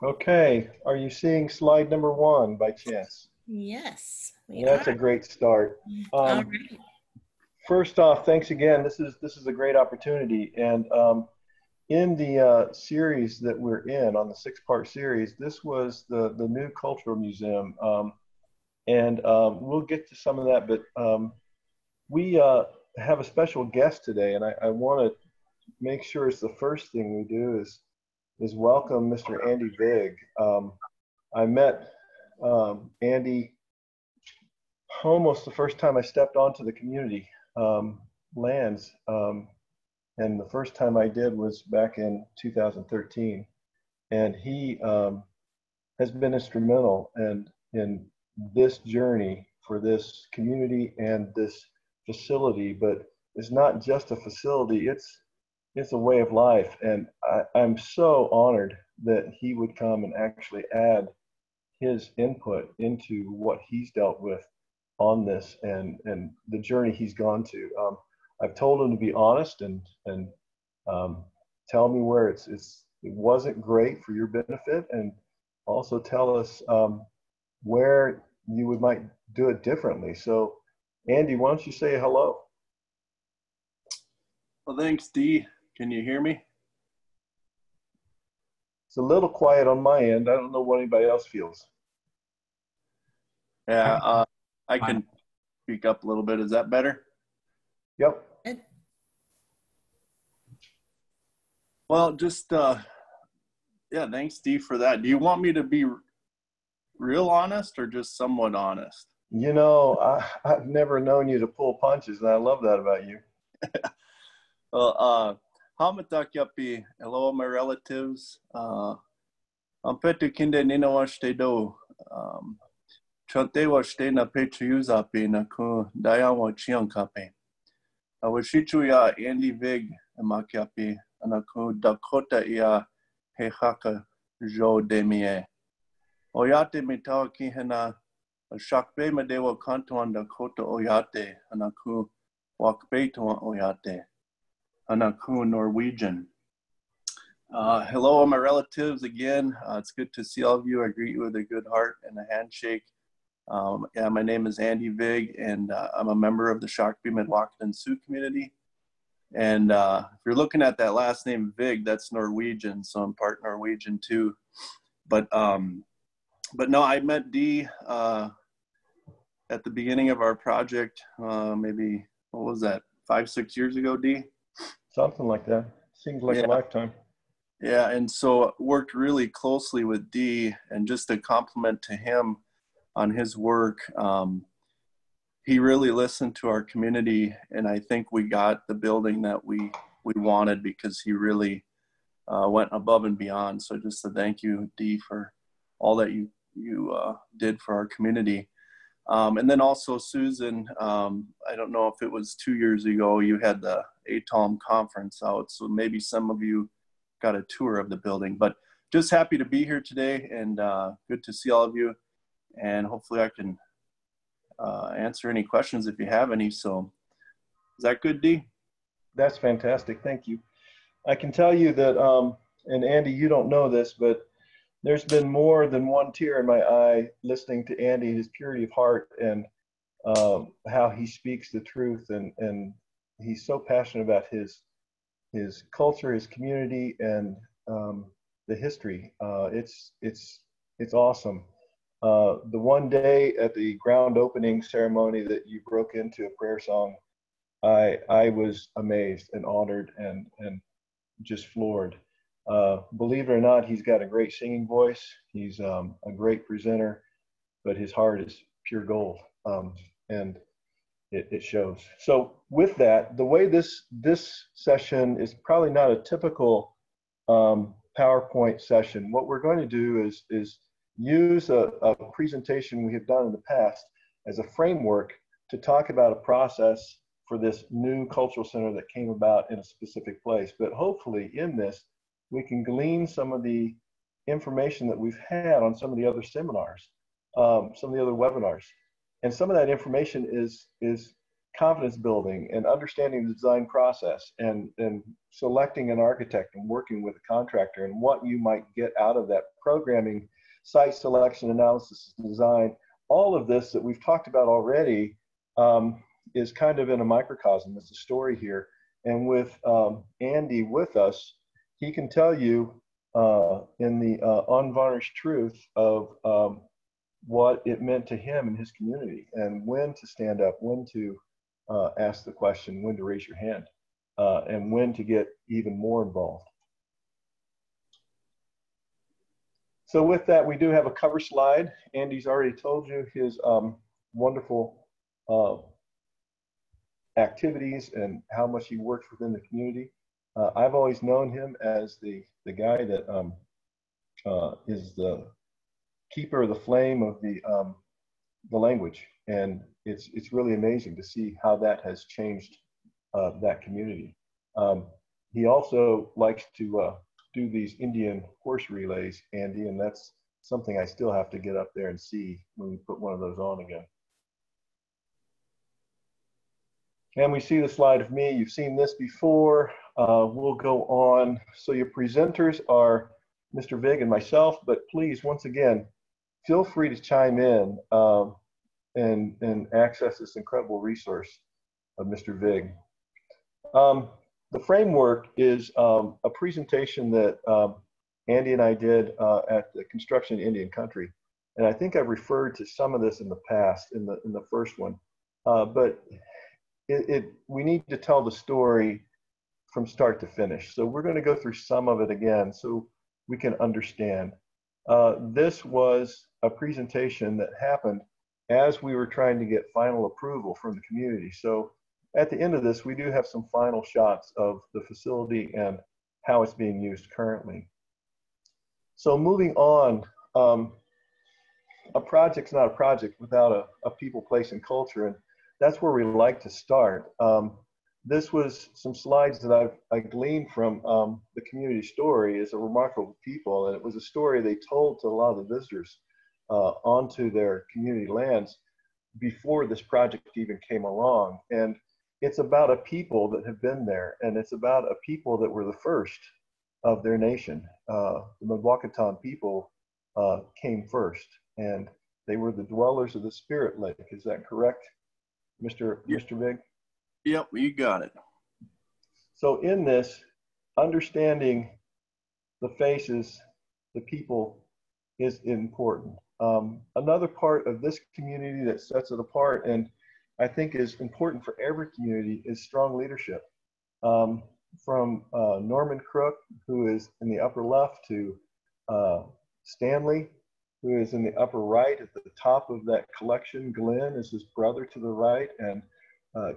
Okay, are you seeing slide number one by chance? Yes, we That's are. a great start. All Um, right. First off, thanks again. This is a great opportunity, and in the series that we're in on the six-part series, this was the new cultural museum, and we'll get to some of that. But we have a special guest today, and I want to make sure it's the first thing we do is welcome Mr. Andy Vig. I met Andy almost the first time I stepped onto the community lands. And the first time I did was back in 2013. And he has been instrumental in this journey for this community and this facility. But it's not just a facility, it's a way of life. And I'm so honored that he would come and actually add his input into what he's dealt with on this and the journey he's gone to. I've told him to be honest and um, tell me where it wasn't great for your benefit, and also tell us where you would might do it differently. So, Andy, why don't you say hello? Well, thanks, Dee. Can you hear me? It's a little quiet on my end. I don't know what anybody else feels. Yeah, I can speak up a little bit. Is that better? Yep. Good. Well, just yeah, thanks, Dee, for that. Do you want me to be real honest or just somewhat honest? I've never known you to pull punches, and I love that about you. Well, Hamatakapi, hello, my relatives. Ampetu kinde nina washte do. Chante washte na petriuzapi na ku dayawa chiankape. Washichu ya Andy Vig makiapi anaku Dakota ya hehaka jo demie. Oyate mitawa kihena Shakopee Mdewakanton Dakota Oyate anaku wakbeto Oyate anaku Norwegian. Hello, my relatives again. It's good to see all of you. I greet you with a good heart and a handshake. Yeah, my name is Andy Vig, and I'm a member of the Shakopee Mdewakanton Sioux community. And if you're looking at that last name Vig, that's Norwegian, so I'm part Norwegian too. But no, I met Dee at the beginning of our project, maybe, what was that, 5-6 years ago, Dee? Something like that. Seems like a Yeah. lifetime. Yeah, and so worked really closely with Dee, and just a compliment to him on his work. He really listened to our community, and I think we got the building that we wanted because he really went above and beyond. So just a thank you, Dee, for all that you did for our community. And then also Susan, I don't know if it was 2 years ago, you had the ATOM conference out, so maybe some of you got a tour of the building. But just happy to be here today, and good to see all of you. And hopefully I can answer any questions if you have any. So is that good, Dee? That's fantastic. Thank you. I can tell you that, and Andy, you don't know this, but there's been more than one tear in my eye listening to Andy, his purity of heart, and how he speaks the truth, and he's so passionate about his culture, his community, and the history. It's awesome. The one day at the ground opening ceremony that you broke into a prayer song, I was amazed and honored and just floored. Believe it or not, he's got a great singing voice. He's a great presenter, but his heart is pure gold, and it shows. So with that, the way this session is probably not a typical PowerPoint session. What we're going to do is use a presentation we have done in the past as a framework to talk about a process for this new cultural center that came about in a specific place. But hopefully in this, we can glean some of the information that we've had on some of the other seminars, some of the other webinars. And some of that information is confidence building and understanding the design process and selecting an architect and working with a contractor and what you might get out of that programming, site selection, analysis, design, all of this that we've talked about already is kind of in a microcosm. It's a story here. And with Andy with us, he can tell you in the unvarnished truth of what it meant to him and his community, and when to stand up, when to ask the question, when to raise your hand, and when to get even more involved. So with that, we do have a cover slide. Andy's already told you his wonderful activities and how much he works within the community. I've always known him as the guy that is the keeper of the flame of the language, and it's really amazing to see how that has changed that community. He also likes to do these Indian horse relays, Andy, and that's something I still have to get up there and see when we put one of those on again. And we see the slide of me. You've seen this before. We'll go on. So your presenters are Mr. Vig and myself, but please, once again, feel free to chime in and access this incredible resource of Mr. Vig. The framework is a presentation that Andy and I did at the Construction in Indian Country. And I think I've referred to some of this in the past in the first one. But we need to tell the story from start to finish. So we're going to go through some of it again so we can understand. This was a presentation that happened as we were trying to get final approval from the community. So at the end of this, we do have some final shots of the facility and how it's being used currently. So moving on, a project's not a project without a people, place, and culture, and that's where we like to start. This was some slides that I gleaned from the community story. Is a remarkable people, and it was a story they told to a lot of the visitors onto their community lands before this project even came along. And it's about a people that have been there, and it's about a people that were the first of their nation. The Mdewakanton people came first, and they were the dwellers of the Spirit Lake. Is that correct, Mr. Vig? Yep, you got it. So in this, understanding the faces, the people is important. Another part of this community that sets it apart and I think is important for every community is strong leadership. From Norman Crook, who is in the upper left, to Stanley, who is in the upper right at the top of that collection. Glenn is his brother to the right, and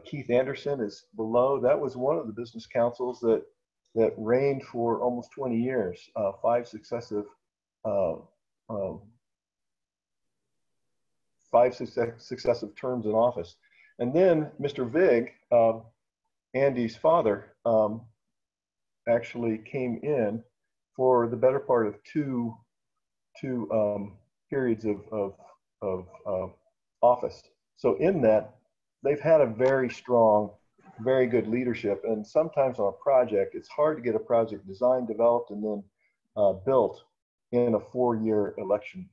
Keith Anderson is below. That was one of the business councils that reigned for almost 20 years, 5 successive terms in office. And then Mr. Vig, Andy's father, actually came in for the better part of two periods of office. So in that, they've had a very strong, very good leadership. And sometimes on a project, it's hard to get a project designed, developed, and then built in a 4-year election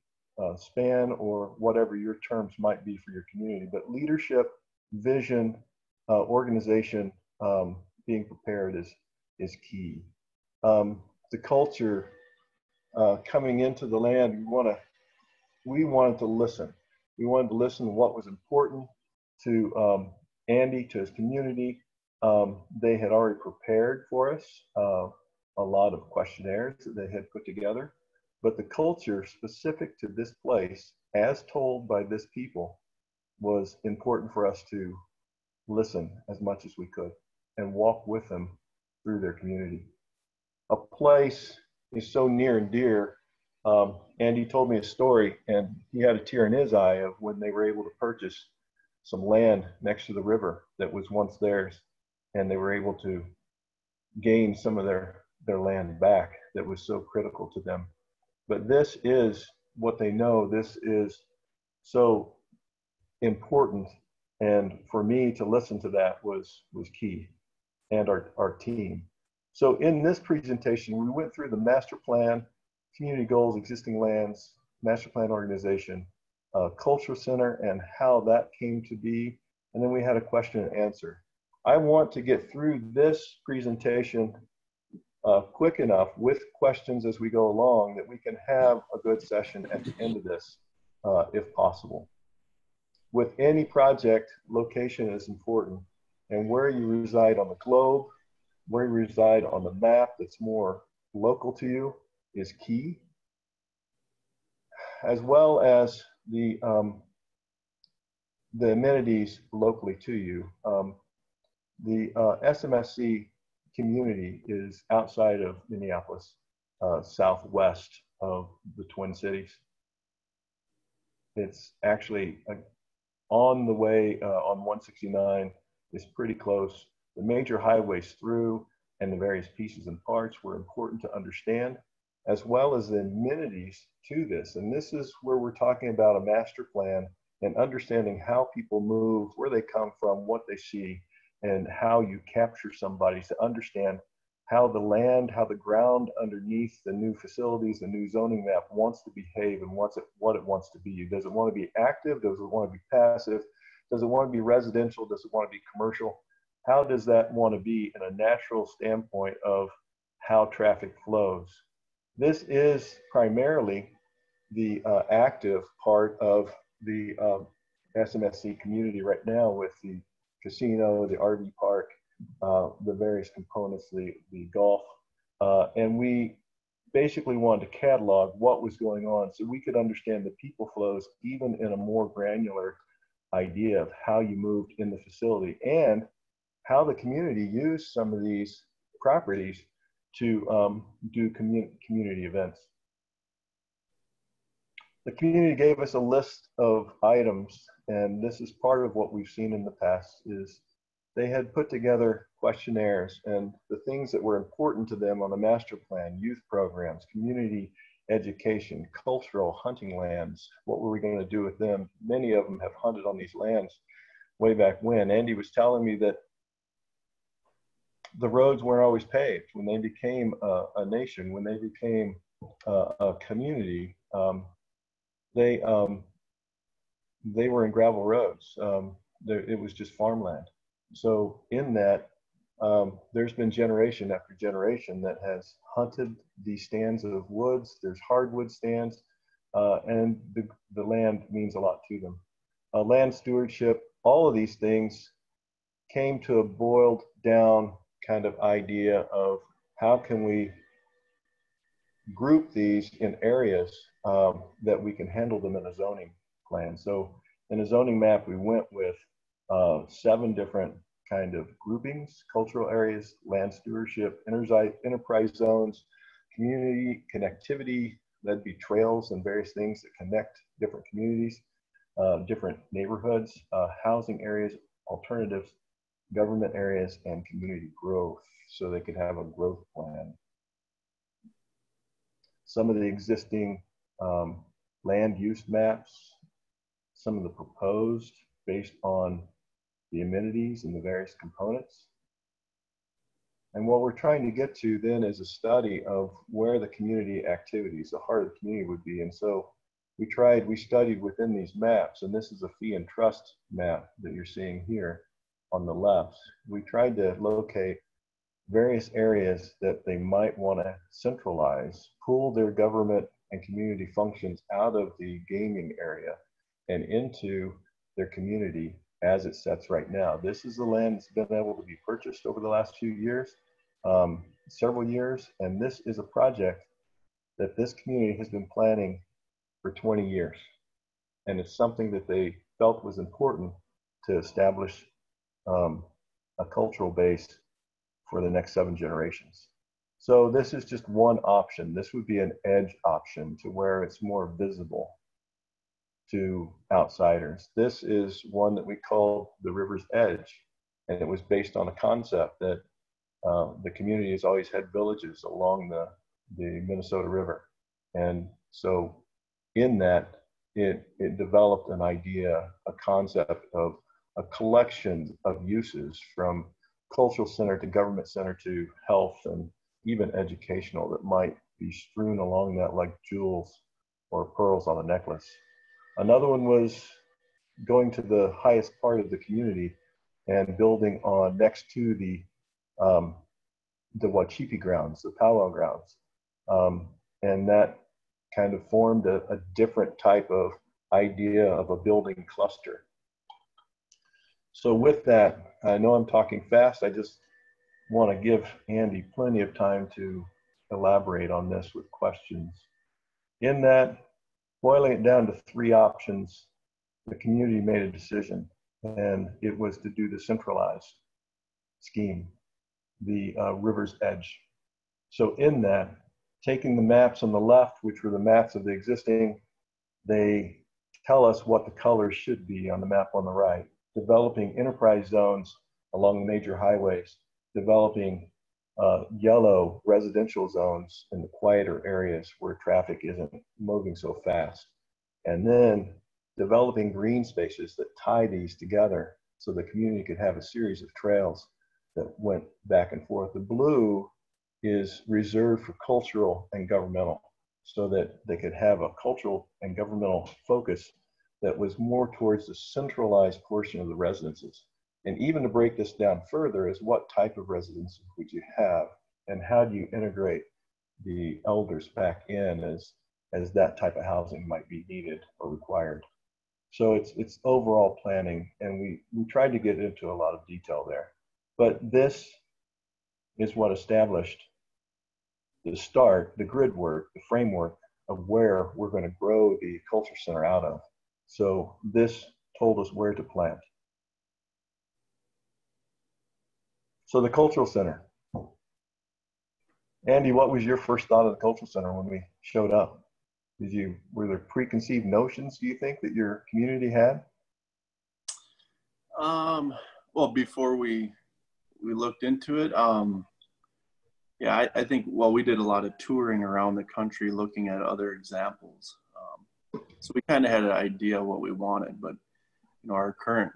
span or whatever your terms might be for your community. But leadership, vision, organization, being prepared is key. The culture coming into the land, we wanted to listen. We wanted to listen to what was important to Andy, to his community. They had already prepared for us a lot of questionnaires that they had put together, but the culture specific to this place, as told by this people, was important for us to listen as much as we could and walk with them through their community. A place is so near and dear. Andy told me a story, and he had a tear in his eye of when they were able to purchase some land next to the river that was once theirs, and they were able to gain some of their land back that was so critical to them. But this is what they know. This is so important And for me to listen to that was key, and our team. So in this presentation, we went through the master plan, community goals, existing lands, master plan organization, cultural center, and how that came to be. And then we had a question and answer. I want to get through this presentation quick enough with questions as we go along that we can have a good session at the end of this, if possible. With any project, location is important, and where you reside on the globe, where you reside on the map that's more local to you is key, as well as the amenities locally to you. The SMSC community is outside of Minneapolis, southwest of the Twin Cities. It's actually on the way on 169 is pretty close. The major highways through and the various pieces and parts were important to understand, as well as the amenities to this. And this is where we're talking about a master plan and understanding how people move, where they come from, what they see, and how you capture somebody to understand how the land, how the ground underneath the new facilities, the new zoning map wants to behave and what it wants to be. Does it want to be active? Does it want to be passive? Does it want to be residential? Does it want to be commercial? How does that want to be in a natural standpoint of how traffic flows? This is primarily the active part of the SMSC community right now, with the casino, the RV park, the various components, the golf, and we basically wanted to catalog what was going on so we could understand the people flows even in a more granular idea of how you moved in the facility and how the community used some of these properties to do community events. The community gave us a list of items, and this is part of what we've seen in the past, is they had put together questionnaires and the things that were important to them on the master plan: youth programs, community education, cultural, hunting lands. What were we going to do with them? Many of them have hunted on these lands way back when. Andy was telling me that the roads weren't always paved. When they became a nation, when they became a community, they were in gravel roads. It was just farmland. So in that, there's been generation after generation that has hunted these stands of woods. There's hardwood stands, and the land means a lot to them. Land stewardship, all of these things came to a boiled down kind of idea of how can we group these in areas that we can handle them in a zoning plan. So in a zoning map, we went with 7 different kind of groupings: cultural areas, land stewardship, enterprise zones, community connectivity, that'd be trails and various things that connect different communities, different neighborhoods, housing areas, alternatives, government areas, and community growth, so they could have a growth plan. Some of the existing land use maps, some of the proposed based on the amenities and the various components. And what we're trying to get to then is a study of where the community activities, the heart of the community would be. And so we studied within these maps, and this is a fee and trust map that you're seeing here on the left. We tried to locate various areas that they might want to centralize, pull their government and community functions out of the gaming area and into their community as it sets right now. This is the land that's been able to be purchased over the last few years, several years, and this is a project that this community has been planning for 20 years. And it's something that they felt was important to establish a cultural base for the next 7 generations. So this is just one option. This would be an edge option to where it's more visible to outsiders. This is one that we call the river's edge, and it was based on a concept that the community has always had villages along the Minnesota River. And so in that, it developed an idea, a concept of a collection of uses from cultural center to government center to health and even educational that might be strewn along that like jewels or pearls on a necklace. Another one was going to the highest part of the community and building on next to the Wachipi grounds, the powwow grounds. And that kind of formed a different type of idea of a building cluster. So with that, I know I'm talking fast. I just want to give Andy plenty of time to elaborate on this with questions. In that, boiling it down to three options, the community made a decision, and it was to do the centralized scheme, the river's edge. So in that, taking the maps on the left, which were the maps of the existing, they tell us what the colors should be on the map on the right, developing enterprise zones along the major highways, developing yellow residential zones in the quieter areas where traffic isn't moving so fast, and then developing green spaces that tie these together so the community could have a series of trails that went back and forth. The blue is reserved for cultural and governmental, so that they could have a cultural and governmental focus that was more towards the centralized portion of the residences. And even to break this down further is what type of residences would you have, and how do you integrate the elders back in as that type of housing might be needed or required. So it's overall planning, and we tried to get into a lot of detail there. But this is what established the start, the grid work, the framework of where we're going to grow the culture center out of. So this told us where to plant. So the cultural center. Andy, what was your first thought of the cultural center when we showed up? Were there preconceived notions, do you think, that your community had? Well, before we looked into it, yeah, I think, well, we did a lot of touring around the country looking at other examples. So we kind of had an idea what we wanted, but our current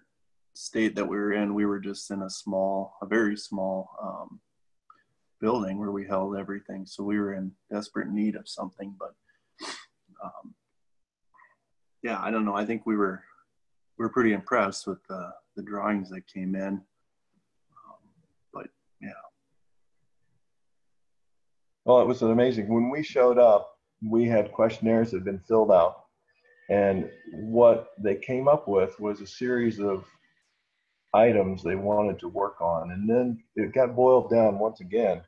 state that we were in, we were just in a very small building where we held everything. So we were in desperate need of something, but yeah, I don't know. I think we were pretty impressed with the drawings that came in, but yeah. Well, it was amazing. When we showed up, we had questionnaires that had been filled out, and what they came up with was a series of items they wanted to work on. And then it got boiled down once again.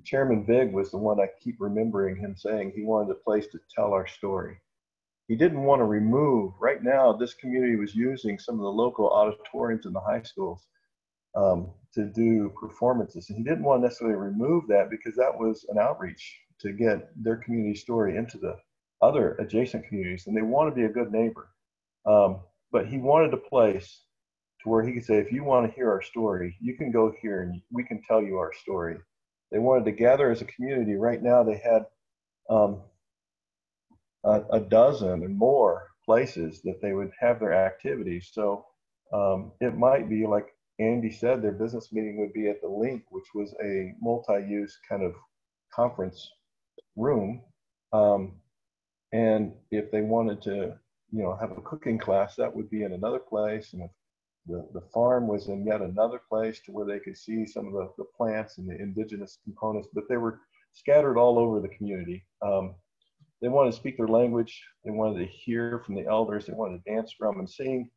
Chairman Vig was the one I keep remembering him saying he wanted a place to tell our story. He didn't want to remove, right now, this community was using some of the local auditoriums in the high schools to do performances. And he didn't want to necessarily remove that because that was an outreach to get their community story into the other adjacent communities. And they want to be a good neighbor. But he wanted a place to where he could say, if you want to hear our story, you can go here and we can tell you our story. They wanted to gather as a community. Right now they had a dozen and more places that they would have their activities. So it might be like Andy said, their business meeting would be at the Link, which was a multi-use kind of conference room. And if they wanted to, have a cooking class, that would be in another place. And if the farm was in yet another place to where they could see some of the plants and the indigenous components, but they were scattered all over the community. They wanted to speak their language. They wanted to hear from the elders. They wanted to dance, drum, and sing,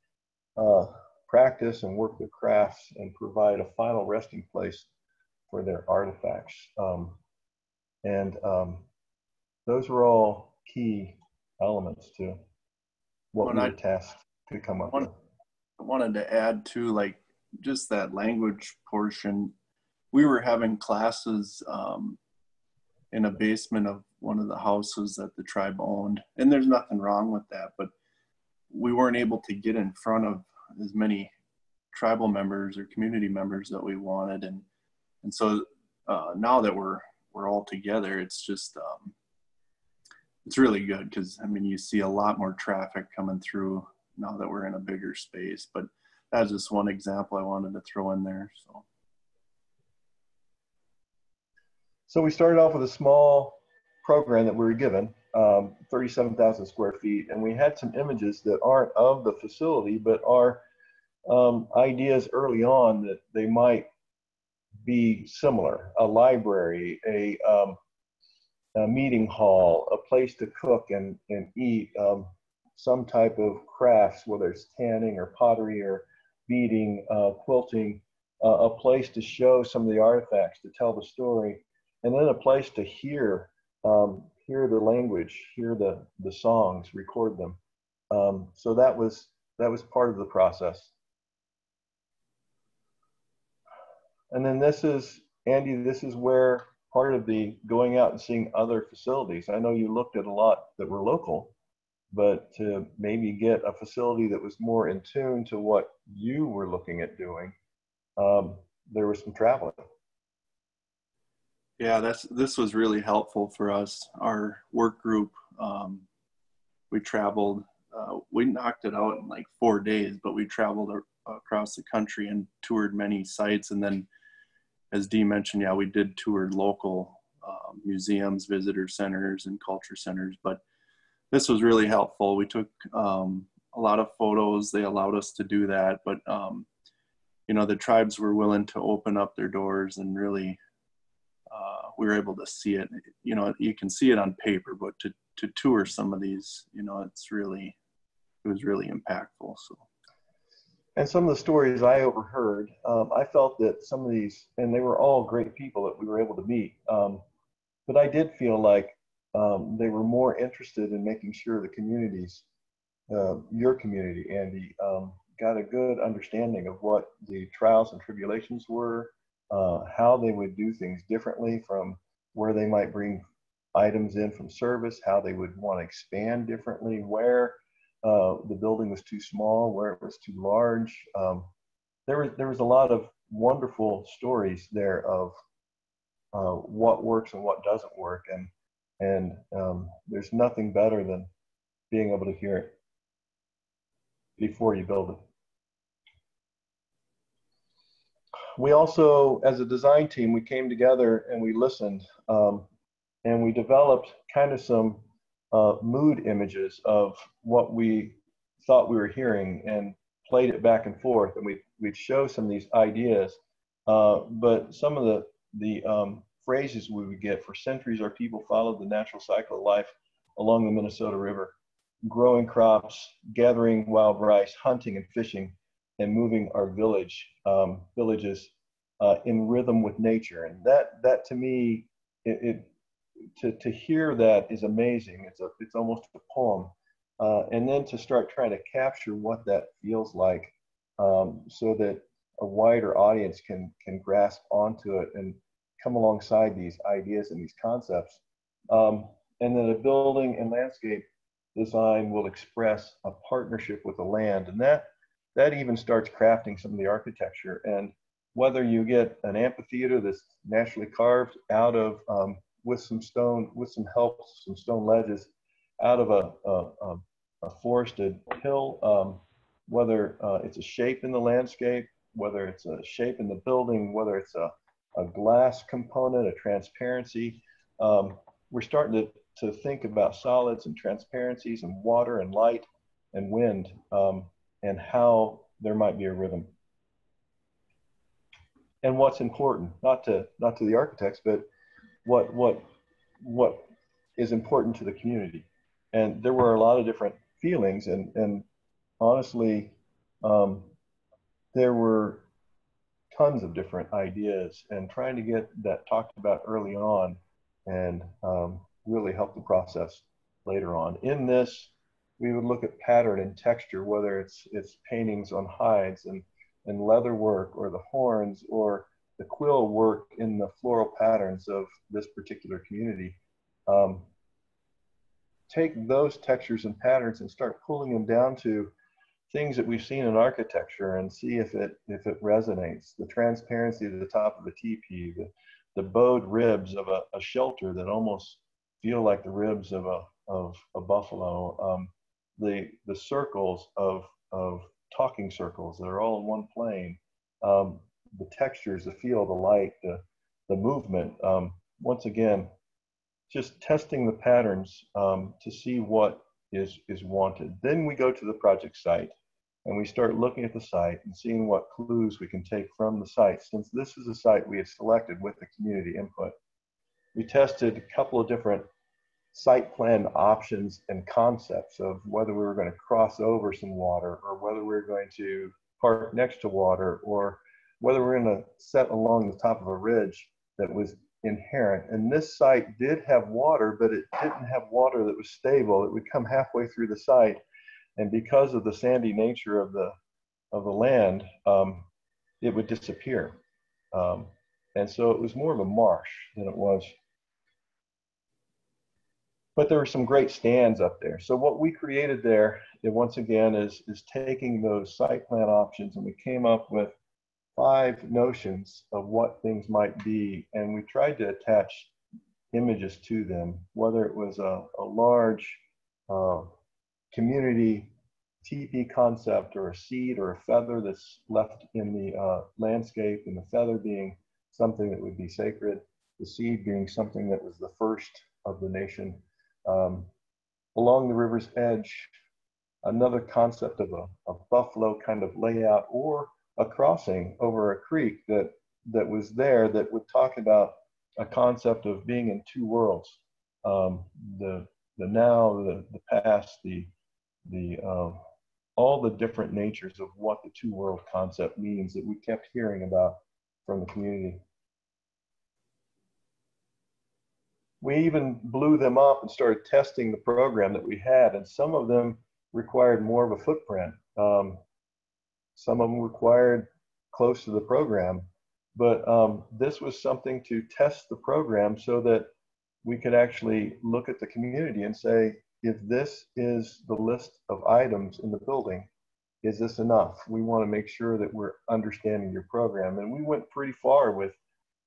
practice and work their crafts, and provide a final resting place for their artifacts. Those were all key elements to what we were tasked to come up with. I wanted to add to, like, just that language portion. We were having classes in a basement of one of the houses that the tribe owned, and there's nothing wrong with that, but we weren't able to get in front of as many tribal members or community members that we wanted, and so now that we're all together, it's just it's really good, because I mean, you see a lot more traffic coming through now that we're in a bigger space. But that's just one example I wanted to throw in there. So we started off with a small program that we were given, 37,000 square feet, and we had some images that aren't of the facility, but are ideas early on that they might be similar: a library, a meeting hall, a place to cook and eat, some type of crafts, whether it's tanning or pottery or beading, quilting, a place to show some of the artifacts, to tell the story, and then a place to hear the language, hear the songs, record them. So that was part of the process. And then this is, Andy, this is where part of the going out and seeing other facilities. I know you looked at a lot that were local, but to maybe get a facility that was more in tune to what you were looking at doing, there was some traveling. Yeah, this was really helpful for us. Our work group, we traveled, we knocked it out in like 4 days, but we traveled across the country and toured many sites. And then, as Dee mentioned, yeah, we did tour local museums, visitor centers, and culture centers. But this was really helpful. We took a lot of photos. They allowed us to do that. But, you know, the tribes were willing to open up their doors, and really we were able to see it. You know, you can see it on paper, but to tour some of these, you know, it was really impactful. So. And some of the stories I overheard, I felt that some of these, and they were all great people that we were able to meet, but I did feel like they were more interested in making sure the communities, your community, Andy, got a good understanding of what the trials and tribulations were, how they would do things differently from where they might bring items in from service, how they would want to expand differently, where the building was too small, where it was too large. There was a lot of wonderful stories there of what works and what doesn't work, and there's nothing better than being able to hear it before you build it. We also, as a design team, we came together and we listened, and we developed kind of some mood images of what we thought we were hearing and played it back and forth, and we'd show some of these ideas, but some of the phrases we would get: for centuries our people followed the natural cycle of life along the Minnesota River, growing crops, gathering wild rice, hunting and fishing, and moving our villages in rhythm with nature. And that to me, to hear that is amazing. It's almost a poem, and then to start trying to capture what that feels like, so that a wider audience can grasp onto it and come alongside these ideas and these concepts. And then a building and landscape design will express a partnership with the land, and that even starts crafting some of the architecture. And whether you get an amphitheater that's naturally carved out of with some stone, with some help, some stone ledges, out of a forested hill, whether it's a shape in the landscape, whether it's a shape in the building, whether it's a glass component, a transparency. We're starting to think about solids and transparencies and water and light and wind, and how there might be a rhythm. And what's important, not to the architects, but what is important to the community. And there were a lot of different feelings, and honestly, there were tons of different ideas, and trying to get that talked about early on and really help the process later on. In this, we would look at pattern and texture, whether it's paintings on hides and leather work, or the horns, or the quill work in the floral patterns of this particular community. Take those textures and patterns and start pulling them down to things that we've seen in architecture, and see if it resonates. The transparency at the top of a teepee, the bowed ribs of a shelter that almost feel like the ribs of a buffalo, the circles of talking circles that are all in one plane. The textures, the feel, the light, the movement. Once again, just testing the patterns to see what is wanted. Then we go to the project site and we start looking at the site and seeing what clues we can take from the site. Since this is a site we had selected with the community input, we tested a couple of different site plan options and concepts of whether we were going to cross over some water, or whether we were going to park next to water, or whether we're going to set along the top of a ridge that was inherent. And this site did have water, but it didn't have water that was stable. It would come halfway through the site, and because of the sandy nature of the land, it would disappear. And so it was more of a marsh than it was. But there were some great stands up there. So what we created there, once again, is taking those site plan options, and we came up with 5 notions of what things might be, and we tried to attach images to them, whether it was a large community teepee concept, or a seed, or a feather that's left in the landscape, and the feather being something that would be sacred, the seed being something that was the first of the nation. Along the river's edge, another concept of a buffalo kind of layout, or a crossing over a creek that was there, that would talk about a concept of being in 2 worlds, the now, the past, all the different natures of what the 2 world concept means that we kept hearing about from the community. We even blew them up and started testing the program that we had, and some of them required more of a footprint. Some of them required close to the program, but this was something to test the program so that we could actually look at the community and say, if this is the list of items in the building, is this enough? We want to make sure that we're understanding your program. And we went pretty far with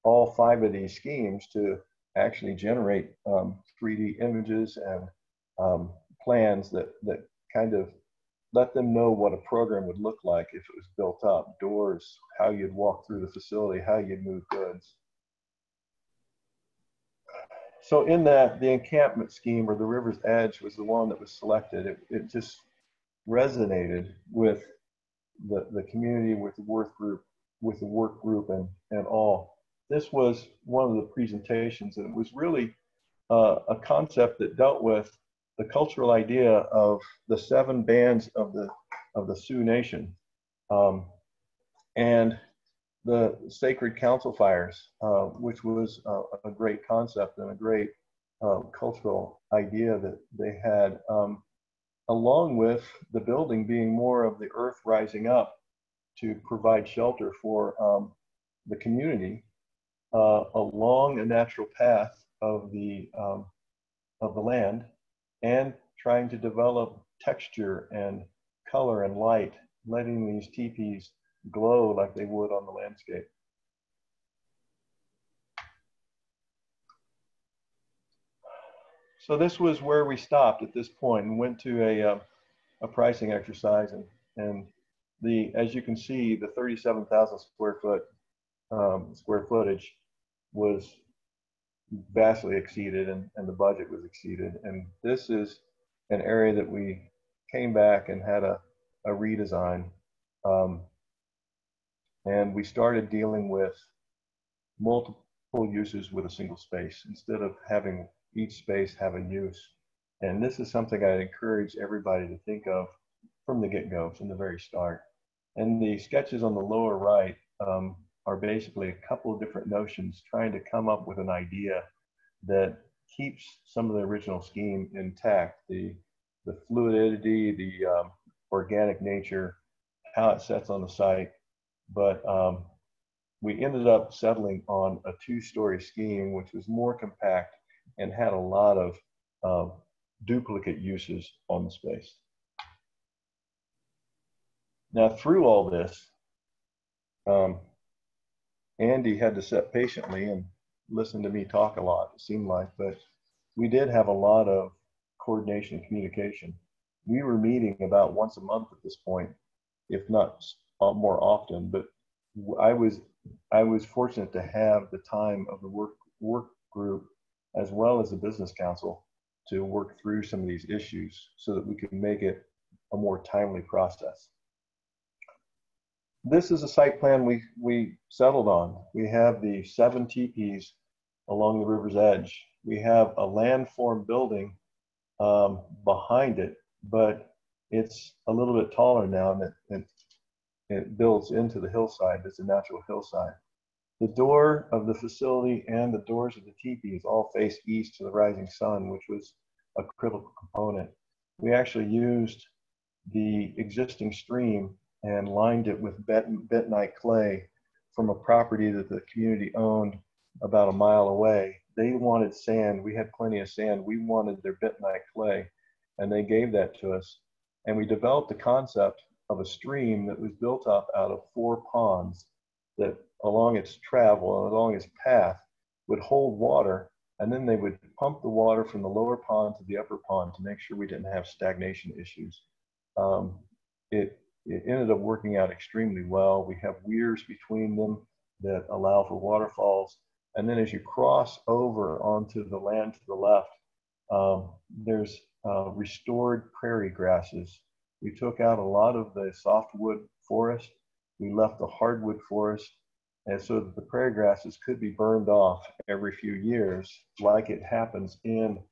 all 5 of these schemes to actually generate 3D images and plans that kind of let them know what a program would look like if it was built up, doors, how you'd walk through the facility, how you'd move goods. So in that, the encampment scheme, or the river's edge, was the one that was selected. It just resonated with the community, with the work group, and all. This was one of the presentations, and it was really a concept that dealt with the cultural idea of the 7 bands of the Sioux Nation, and the sacred council fires, which was a great concept and a great cultural idea that they had, along with the building being more of the earth rising up to provide shelter for the community along a natural path of the land, and trying to develop texture and color and light, letting these teepees glow like they would on the landscape. So this was where we stopped at this point and went to a pricing exercise, and as you can see, the 37,000 square footage was vastly exceeded, and the budget was exceeded. And this is an area that we came back and had a redesign, and we started dealing with multiple uses with a single space instead of having each space have a use. And this is something I'd encourage everybody to think of from the get-go, from the very start. And the sketches on the lower right are basically a couple of different notions trying to come up with an idea that keeps some of the original scheme intact, the fluidity, the organic nature, how it sets on the site. But we ended up settling on a 2-story scheme, which was more compact and had a lot of duplicate uses on the space. Now, through all this, Andy had to sit patiently and listen to me talk a lot, it seemed like, but we did have a lot of coordination and communication. We were meeting about once a month at this point, if not more often. But I was fortunate to have the time of the work group as well as the business council to work through some of these issues so that we could make it a more timely process. This is a site plan we settled on. We have the 7 teepees along the river's edge. We have a landform building behind it, but it's a little bit taller now, and it builds into the hillside. It's a natural hillside. The door of the facility and the doors of the teepees all face east to the rising sun, which was a critical component. We actually used the existing stream and lined it with bentonite clay from a property that the community owned about a mile away. They wanted sand. We had plenty of sand. We wanted their bentonite clay, and they gave that to us. And we developed the concept of a stream that was built up out of 4 ponds that along its travel and along its path would hold water, and then they would pump the water from the lower pond to the upper pond to make sure we didn't have stagnation issues. It ended up working out extremely well. We have weirs between them that allow for waterfalls. And then as you cross over onto the land to the left, there's restored prairie grasses. We took out a lot of the softwood forest. We left the hardwood forest, and so that the prairie grasses could be burned off every few years, like it happens in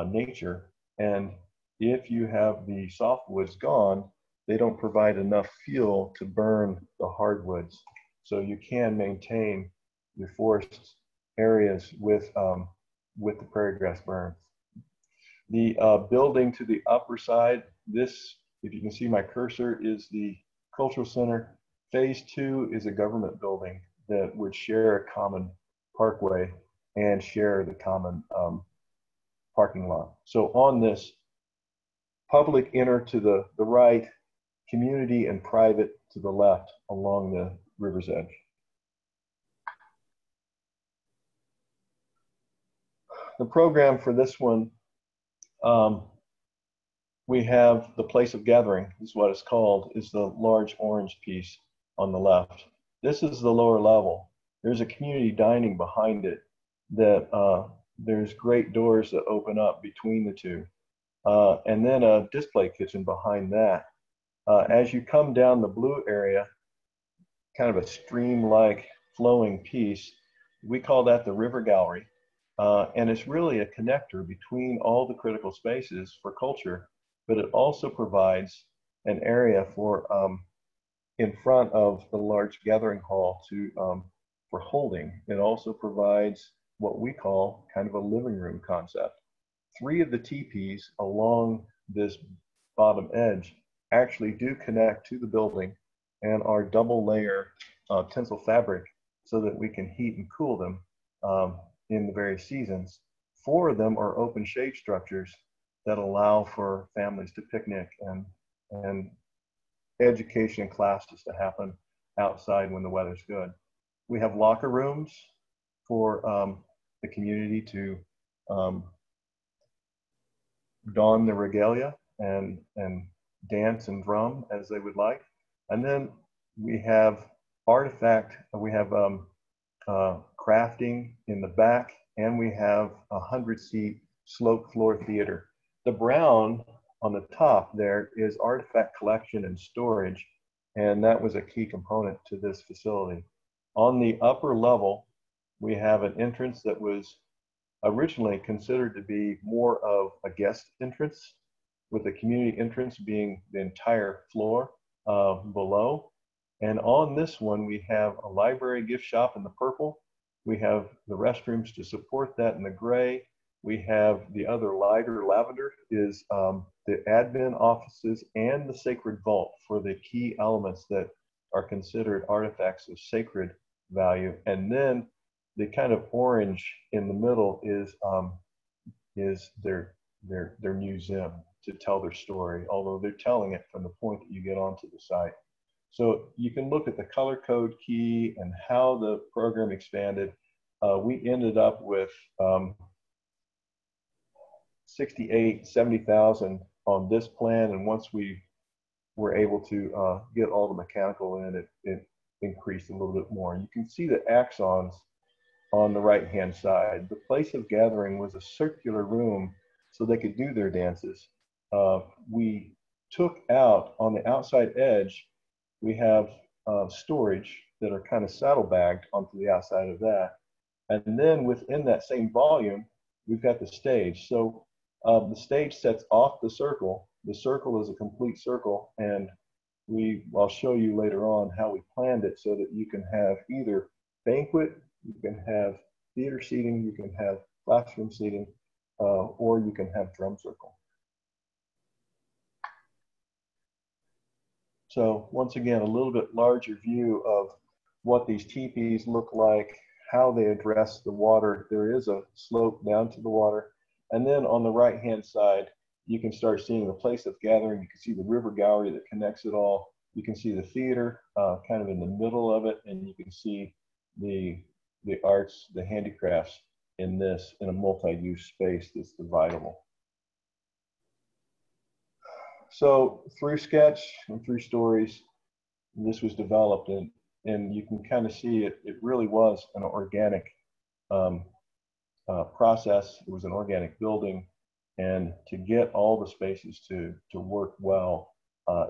nature. And if you have the softwoods gone, they don't provide enough fuel to burn the hardwoods. So you can maintain your forest areas with the prairie grass burns. The building to the upper side, this, if you can see my cursor, is the cultural center. Phase 2 is a government building that would share a common parkway and share the common parking lot. So on this, public inner to the right, community and private to the left along the river's edge. The program for this one, we have the place of gathering, is what it's called, is the large orange piece on the left. This is the lower level. There's a community dining behind it that there's great doors that open up between the two. And then a display kitchen behind that. As you come down the blue area, kind of a stream-like flowing piece, we call that the river gallery. And it's really a connector between all the critical spaces for culture, but it also provides an area for in front of the large gathering hall for holding. It also provides what we call kind of a living room concept. 3 of the teepees along this bottom edge actually do connect to the building and are double layer tensile fabric so that we can heat and cool them in the various seasons. 4 of them are open shade structures that allow for families to picnic and education and classes to happen outside when the weather's good. We have locker rooms for the community to don the regalia and dance and drum as they would like. And then we have crafting in the back, and we have a 100-seat sloped floor theater. The brown on the top there is artifact collection and storage, and that was a key component to this facility. On the upper level, we have an entrance that was originally considered to be more of a guest entrance, with the community entrance being the entire floor below. And on this one, we have a library gift shop in the purple. We have the restrooms to support that in the gray. We have the other lighter lavender is the admin offices and the sacred vault for the key elements that are considered artifacts of sacred value. And then the kind of orange in the middle is their museum to tell their story, although they're telling it from the point that you get onto the site. So you can look at the color code key and how the program expanded. We ended up with 70,000 on this plan, and once we were able to get all the mechanical in, it increased a little bit more. You can see the axons on the right-hand side. The place of gathering was a circular room so they could do their dances. We took out, on the outside edge, we have storage that are kind of saddlebagged onto the outside of that. And then within that same volume, we've got the stage. So the stage sets off the circle. The circle is a complete circle, and I'll show you later on how we planned it so that you can have either banquet, you can have theater seating, you can have classroom seating, or you can have drum circle. So once again, a little bit larger view of what these teepees look like, how they address the water. There is a slope down to the water. And then on the right-hand side, you can start seeing the place of gathering. You can see the river gallery that connects it all. You can see the theater kind of in the middle of it, and you can see the arts, the handicrafts in a multi-use space that's dividable. So through sketch and through stories, this was developed, and you can kind of see it really was an organic process. It was an organic building, and to get all the spaces to work well,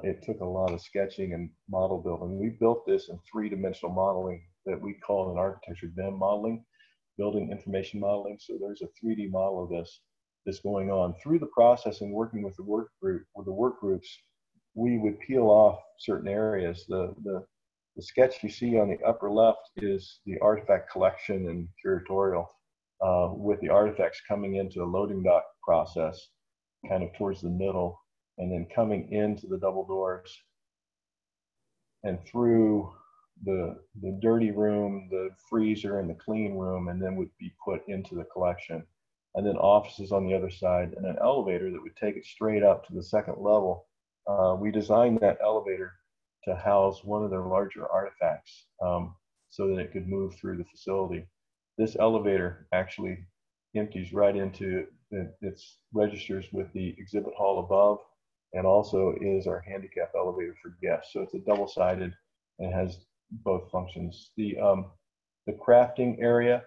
it took a lot of sketching and model building. We built this in three-dimensional modeling that we call in architecture BIM modeling, building information modeling. So there's a 3D model of this that's going on. Through the process and working with the work groups, we would peel off certain areas. The sketch you see on the upper left is the artifact collection and curatorial, with the artifacts coming into a loading dock process kind of towards the middle, and then coming into the double doors and through the dirty room, the freezer, and the clean room, and then would be put into the collection. And then offices on the other side, and an elevator that would take it straight up to the second level. We designed that elevator to house one of their larger artifacts so that it could move through the facility. This elevator actually empties right into it registers with the exhibit hall above, and also is our handicap elevator for guests. So it's a double-sided and has both functions. The crafting area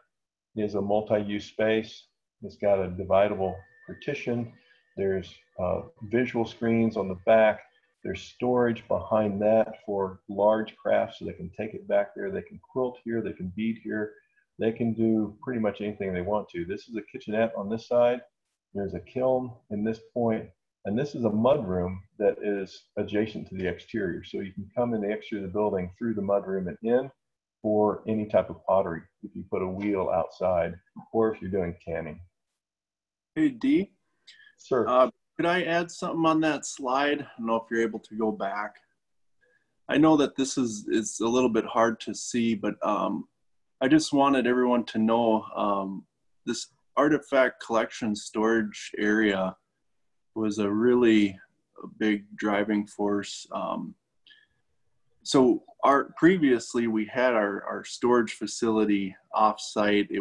is a multi-use space. It's got a dividable partition. There's visual screens on the back. There's storage behind that for large crafts, so they can take it back there. They can quilt here, they can bead here. They can do pretty much anything they want to. This is a kitchenette on this side. There's a kiln in this point, and this is a mud room that is adjacent to the exterior. So you can come in the exterior of the building through the mud room and in for any type of pottery, if you put a wheel outside, or if you're doing canning. Hey, D. Sir. Could I add something on that slide? I don't know if you're able to go back. I know that it's a little bit hard to see, but I just wanted everyone to know this artifact collection storage area was a really big driving force. So previously we had our storage facility offsite.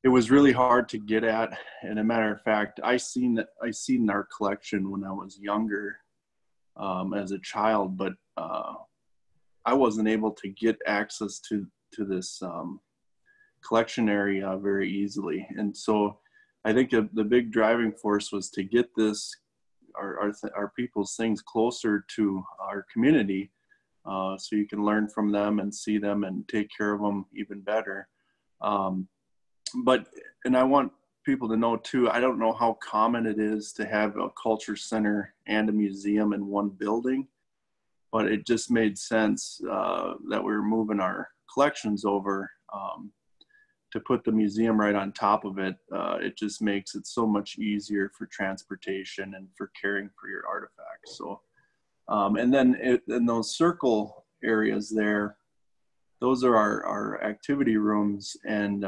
It was really hard to get at, and a matter of fact, I seen our collection when I was younger as a child, but I wasn't able to get access to this collection area very easily. And so I think the big driving force was to get our people's things closer to our community, so you can learn from them and see them and take care of them even better. And I want people to know too, I don't know how common it is to have a culture center and a museum in one building, but it just made sense that we were moving our collections over to put the museum right on top of it. It just makes it so much easier for transportation and for caring for your artifacts. So, and then in those circle areas there, those are our activity rooms, and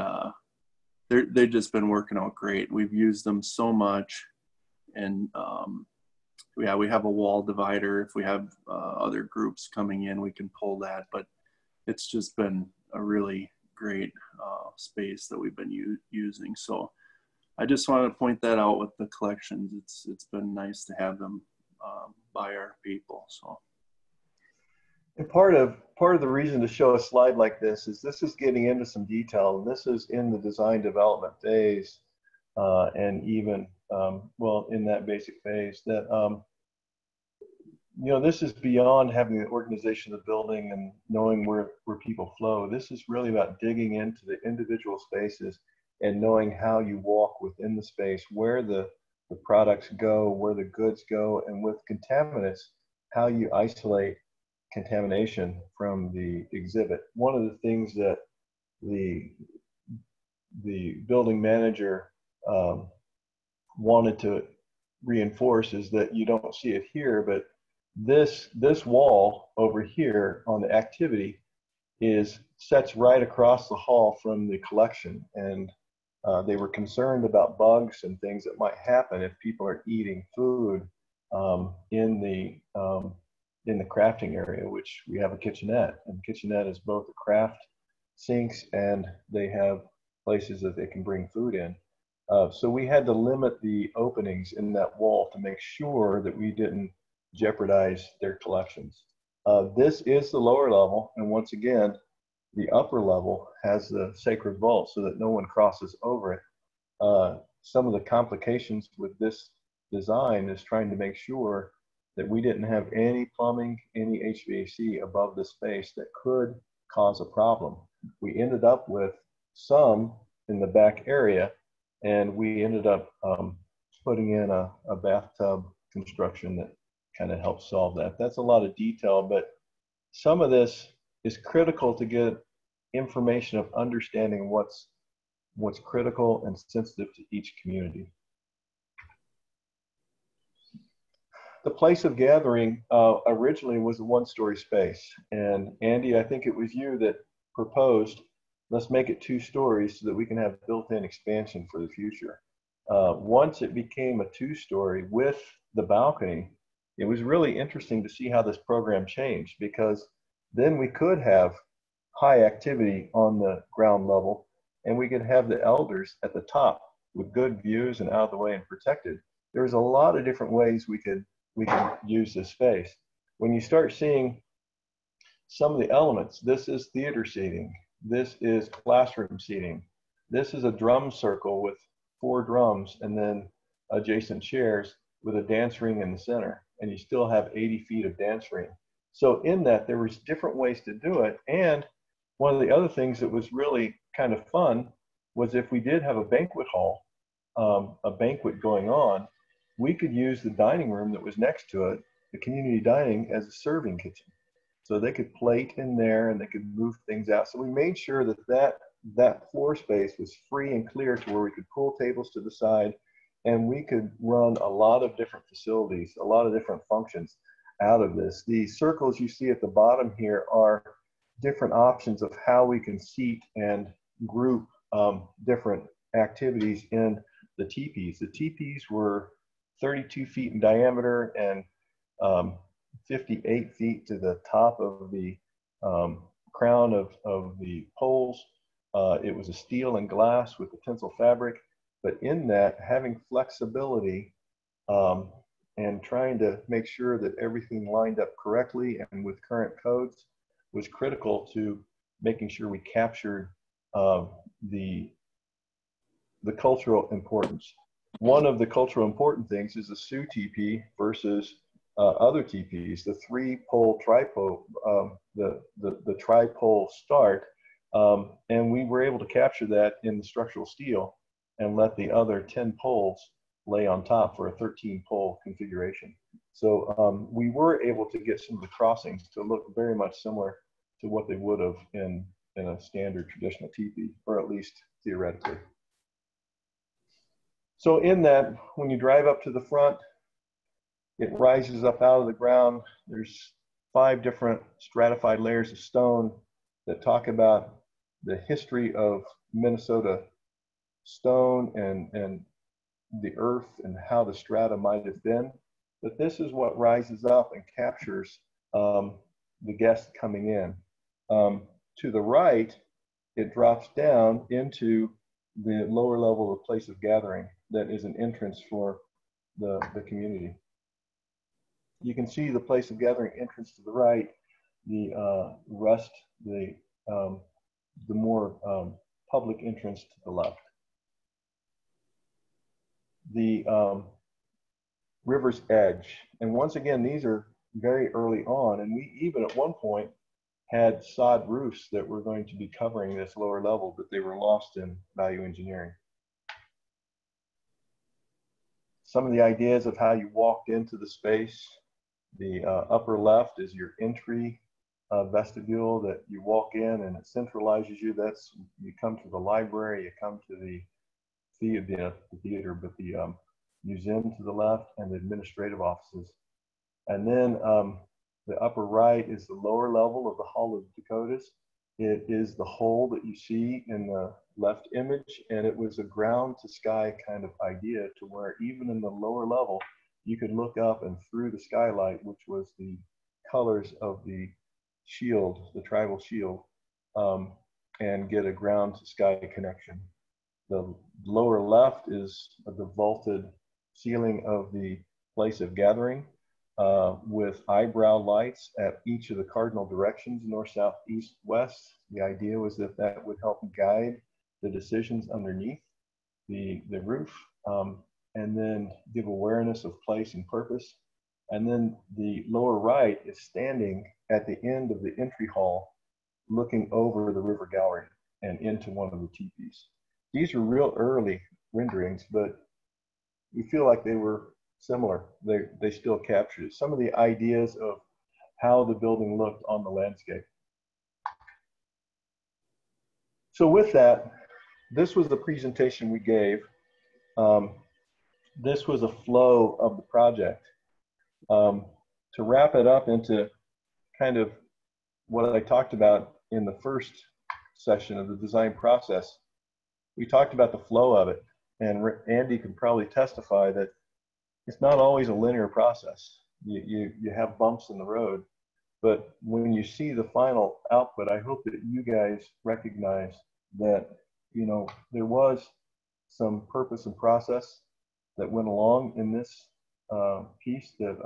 they've just been working out great. We've used them so much, and we have a wall divider. If we have other groups coming in, we can pull that, but it's just been a really great space that we've been using. So I just wanted to point that out with the collections. It's been nice to have them by our people. So. And part of the reason to show a slide like this is getting into some detail, and this is in the design development phase, and even well, in that basic phase, that you know, this is beyond having the organization of the building and knowing where people flow. This is really about digging into the individual spaces and knowing how you walk within the space, where the products go, where the goods go, and with contaminants, how you isolate contamination from the exhibit. One of the things that the building manager wanted to reinforce is that you don't see it here, but this wall over here on the activity sets right across the hall from the collection, and they were concerned about bugs and things that might happen if people are eating food in the crafting area, which we have a kitchenette, and the kitchenette is both a craft sinks and they have places that they can bring food in. So we had to limit the openings in that wall to make sure that we didn't jeopardize their collections. This is the lower level, and once again, the upper level has the sacred vault so that no one crosses over it. Some of the complications with this design is trying to make sure that we didn't have any plumbing, any HVAC above the space that could cause a problem. We ended up with some in the back area, and we ended up putting in a bathtub construction that kind of helped solve that. That's a lot of detail, but some of this is critical to get information of understanding what's critical and sensitive to each community. The place of gathering originally was a one-story space, and Andy, I think it was you that proposed, let's make it 2 stories so that we can have built-in expansion for the future. Once it became a 2-story with the balcony, it was really interesting to see how this program changed, because then we could have high activity on the ground level, and we could have the elders at the top with good views and out of the way and protected. There's a lot of different ways we can use this space. When you start seeing some of the elements, this is theater seating, this is classroom seating, this is a drum circle with 4 drums and then adjacent chairs with a dance ring in the center, and you still have 80 feet of dance ring. So in that, there was different ways to do it. And one of the other things that was really kind of fun was if we did have a banquet hall, a banquet going on, we could use the dining room that was next to it, the community dining, as a serving kitchen. So they could plate in there and they could move things out. So we made sure that floor space was free and clear to where we could pull tables to the side, and we could run a lot of different facilities, a lot of different functions out of this. The circles you see at the bottom here are different options of how we can seat and group different activities in the teepees. The teepees were 32 feet in diameter and 58 feet to the top of the crown of the poles. It was a steel and glass with a tinsel fabric, but in that, having flexibility and trying to make sure that everything lined up correctly and with current codes was critical to making sure we captured the cultural importance. One of the cultural important things is the Sioux teepee versus other teepees, the 3-pole tripole, the tripole start, and we were able to capture that in the structural steel and let the other 10 poles lay on top for a 13-pole configuration. So we were able to get some of the crossings to look very much similar to what they would have in a standard traditional teepee, or at least theoretically. So in that, when you drive up to the front, it rises up out of the ground. There's 5 different stratified layers of stone that talk about the history of Minnesota stone and the earth and how the strata might have been. But this is what rises up and captures the guests coming in. To the right, it drops down into the lower level of place of gathering that is an entrance for the community. You can see the place of gathering entrance to the right, the rest, the more public entrance to the left. The river's edge, and once again, these are very early on, and we even at one point had sod roofs that were going to be covering this lower level, but they were lost in value engineering. Some of the ideas of how you walked into the space. The upper left is your entry vestibule that you walk in and it centralizes you. That's, you come to the library, you come to the theater, but the museum to the left and the administrative offices. And then the upper right is the lower level of the Hall of Dakotas. It is the hole that you see in the left image, and it was a ground to sky kind of idea to where even in the lower level, you could look up and through the skylight, which was the colors of the shield, the tribal shield, and get a ground to sky connection. The lower left is the vaulted ceiling of the place of gathering with eyebrow lights at each of the cardinal directions, north, south, east, west. The idea was that that would help guide the decisions underneath the roof, and then give awareness of place and purpose. And then the lower right is standing at the end of the entry hall, looking over the river gallery and into one of the teepees. These are real early renderings, but we feel like they were similar. They still captured some of the ideas of how the building looked on the landscape. So with that, this was the presentation we gave. This was a flow of the project. To wrap it up into kind of what I talked about in the first session of the design process, we talked about the flow of it, and Andy can probably testify that it's not always a linear process. You have bumps in the road, but when you see the final output, I hope that you guys recognize that, you know, there was some purpose and process that went along in this piece that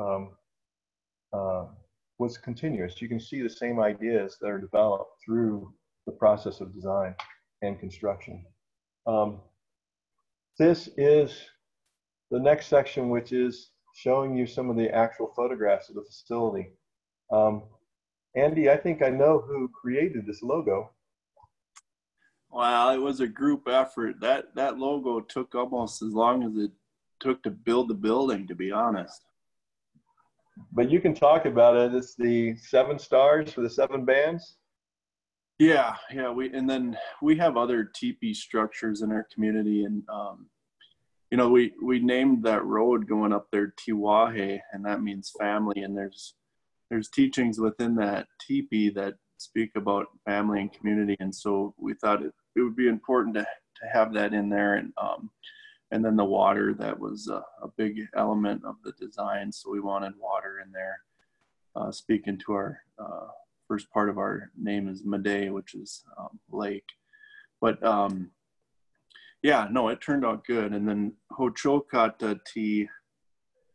was continuous. You can see the same ideas that are developed through the process of design and construction. This is the next section, which is showing you some of the actual photographs of the facility. Andy, I think I know who created this logo. Wow, it was a group effort. That logo took almost as long as it took to build the building, to be honest. But you can talk about it. It's the 7 stars for the 7 bands. Yeah. And then we have other teepee structures in our community, and you know, we named that road going up there Tiwahe, and that means family. And there's teachings within that teepee that speak about family and community, and so we thought it would be important to have that in there. And then the water, that was a big element of the design, so we wanted water in there. Speaking to our first part of our name is Mde, which is lake. But yeah, no, it turned out good. And then Hocokata tea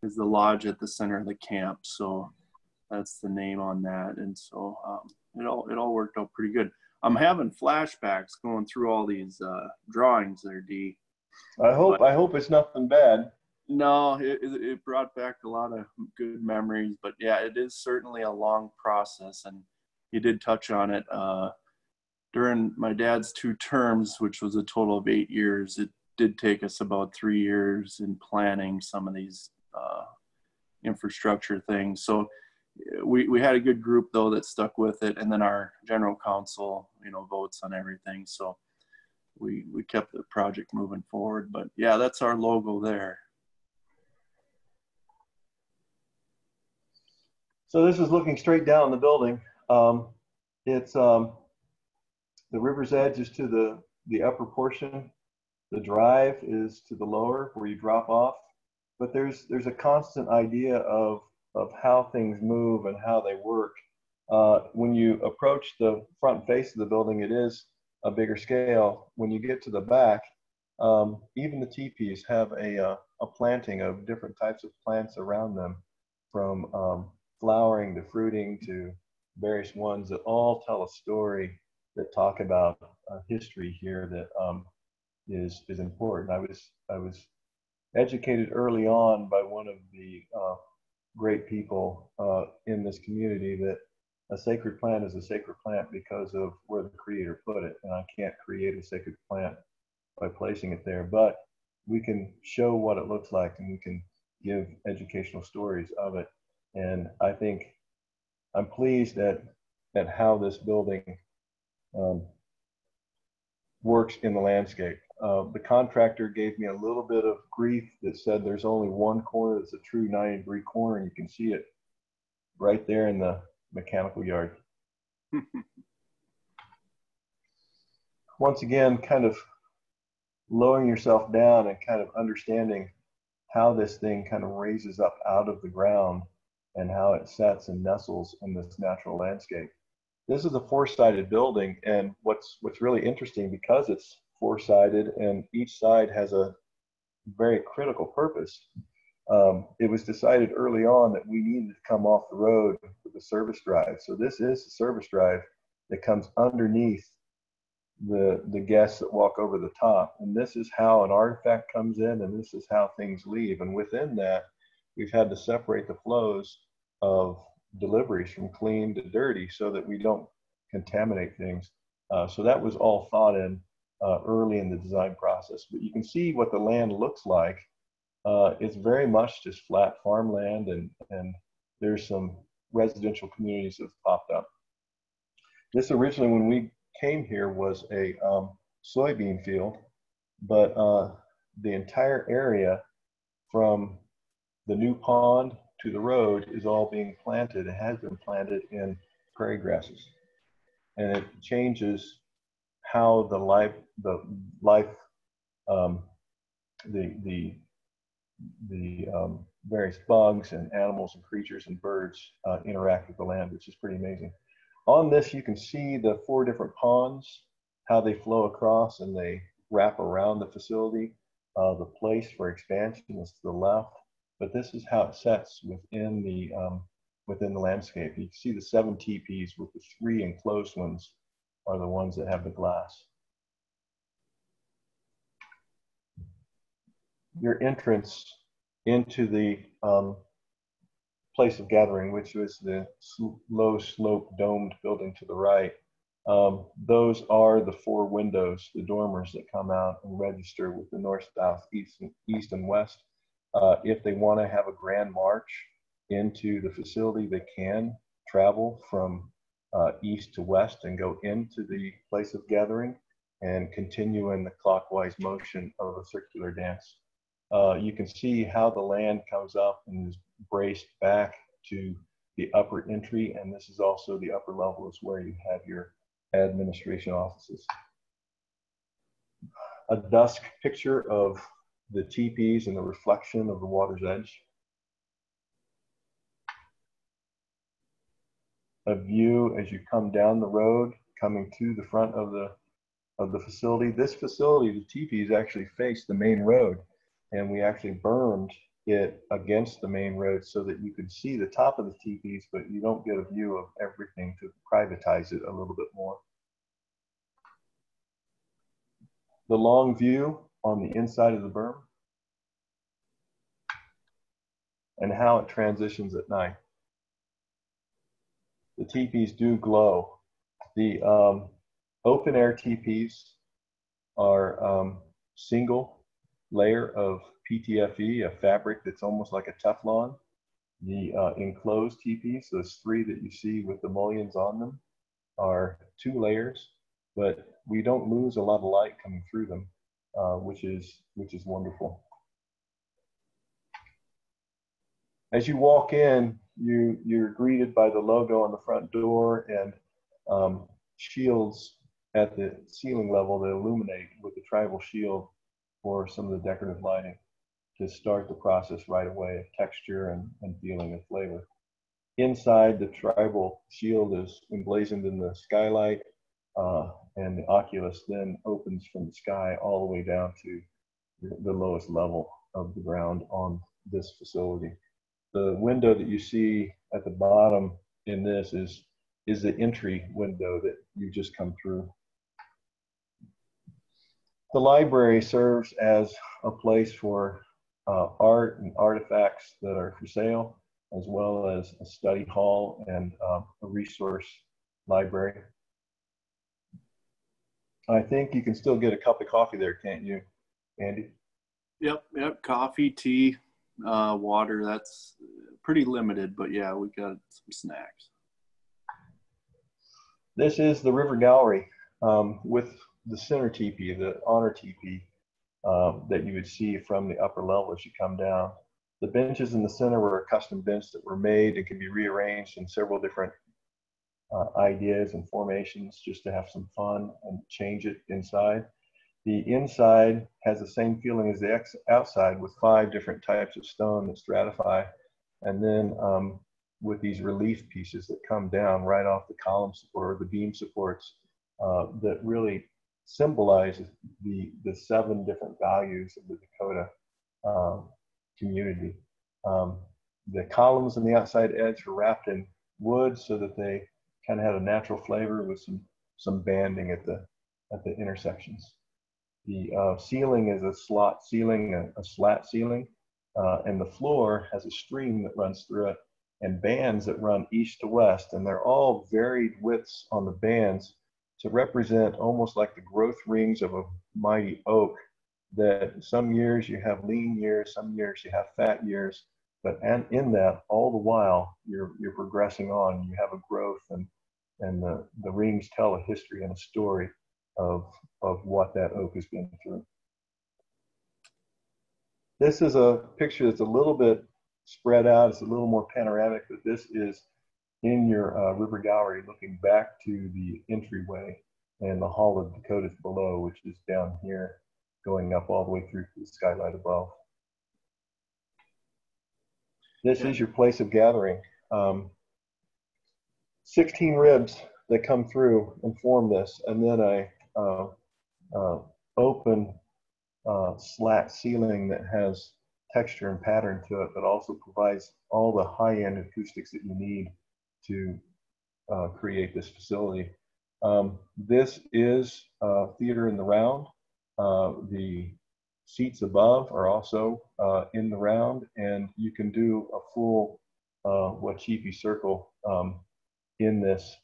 is the lodge at the center of the camp, so that's the name on that. And so it all worked out pretty good. I'm having flashbacks going through all these drawings there, D. I hope it's nothing bad. No, it brought back a lot of good memories, but yeah, it is certainly a long process, and you did touch on it. During my dad's 2 terms, which was a total of 8 years, it did take us about 3 years in planning some of these infrastructure things. So we had a good group though that stuck with it, and then our general council, you know, votes on everything. So we kept the project moving forward. But yeah, that's our logo there. So this is looking straight down the building. It's the river's edge is to the upper portion. The drive is to the lower, where you drop off. But there's a constant idea of how things move and how they work. When you approach the front face of the building, it is a bigger scale. When you get to the back, even the teepees have a planting of different types of plants around them. from flowering to fruiting to various ones that all tell a story that talk about history here that is important. I was educated early on by one of the great people in this community that a sacred plant is a sacred plant because of where the creator put it. And I can't create a sacred plant by placing it there, but we can show what it looks like and we can give educational stories of it. And I think I'm pleased at how this building works in the landscape. The contractor gave me a little bit of grief that said there's only one corner that's a true 90-degree corner, and you can see it right there in the mechanical yard. Once again, kind of lowering yourself down and kind of understanding how this thing kind of raises up out of the ground and how it sets and nestles in this natural landscape. This is a four-sided building, and what's really interesting, because it's four-sided and each side has a very critical purpose, it was decided early on that we needed to come off the road with a service drive. So this is the service drive that comes underneath the guests that walk over the top. And this is how an artifact comes in, and this is how things leave. And within that, we've had to separate the flows of deliveries from clean to dirty so that we don't contaminate things. So that was all thought in early in the design process. But you can see what the land looks like. It's very much just flat farmland, and there's some residential communities that have popped up. This originally, when we came here, was a soybean field, but the entire area from the new pond to the road is all being planted. It has been planted in prairie grasses, and it changes how the various bugs and animals and creatures and birds interact with the land, which is pretty amazing. On this, you can see the 4 different ponds, how they flow across and they wrap around the facility. The place for expansion is to the left, but this is how it sets within the landscape. You can see the 7 teepees with the 3 enclosed ones are the ones that have the glass. Your entrance into the place of gathering, which was the low slope domed building to the right, those are the 4 windows, the dormers that come out and register with the north, south, east, and west. If they want to have a grand march into the facility, they can travel from east to west and go into the place of gathering and continue in the clockwise motion of a circular dance. You can see how the land comes up and is braced back to the upper entry, and this is also the upper level is where you have your administration offices. A dusk picture of the teepees and the reflection of the water's edge. A view as you come down the road, coming to the front of the facility. This facility, the teepees, actually face the main road, and we actually bermed it against the main road so that you could see the top of the teepees, but you don't get a view of everything to privatize it a little bit more. The long view on the inside of the berm and how it transitions at night. The teepees do glow. The open air teepees are single layer of PTFE, a fabric that's almost like a Teflon. The enclosed teepees, those 3 that you see with the mullions on them, are 2 layers, but we don't lose a lot of light coming through them, which is wonderful. As you walk in, you're greeted by the logo on the front door and shields at the ceiling level that illuminate with the tribal shield for some of the decorative lighting to start the process right away of texture and feeling and flavor. Inside, the tribal shield is emblazoned in the skylight, and the oculus then opens from the sky all the way down to the lowest level of the ground on this facility. the window that you see at the bottom in this is the entry window that you just come through. The library serves as a place for art and artifacts that are for sale, as well as a study hall and a resource library. I think you can still get a cup of coffee there, can't you, Andy? Yep. Coffee, tea, water. That's pretty limited, but yeah, we got some snacks. This is the River Gallery with the center teepee, the honor teepee that you would see from the upper level as you come down. The benches in the center were a custom bench that were made and can be rearranged in several different ideas and formations just to have some fun and change it inside. The inside has the same feeling as the outside with 5 different types of stone that stratify, and then with these relief pieces that come down right off the column support or the beam supports that really symbolize the 7 different values of the Dakota community. The columns on the outside edge are wrapped in wood so that they kind of have a natural flavor with some banding at the intersections. The ceiling is a slot ceiling, a slat ceiling, and the floor has a stream that runs through it and bands that run east to west, and they're all varied widths on the bands to represent almost like the growth rings of a mighty oak, that some years you have lean years, some years you have fat years, but in that, all the while, you're progressing on. You have a growth, and the rings tell a history and a story of what that oak has been through. This is a picture that's a little bit spread out. It's a little more panoramic, but this is in your river gallery looking back to the entryway and the Hall of Dakotas below, which is down here, going up all the way through to the skylight above. This is your place of gathering. 16 ribs that come through and form this, and then a open slat ceiling that has texture and pattern to it, but also provides all the high-end acoustics that you need to create this facility. This is theater in the round. The seats above are also in the round, and you can do a full Wachipi circle in this.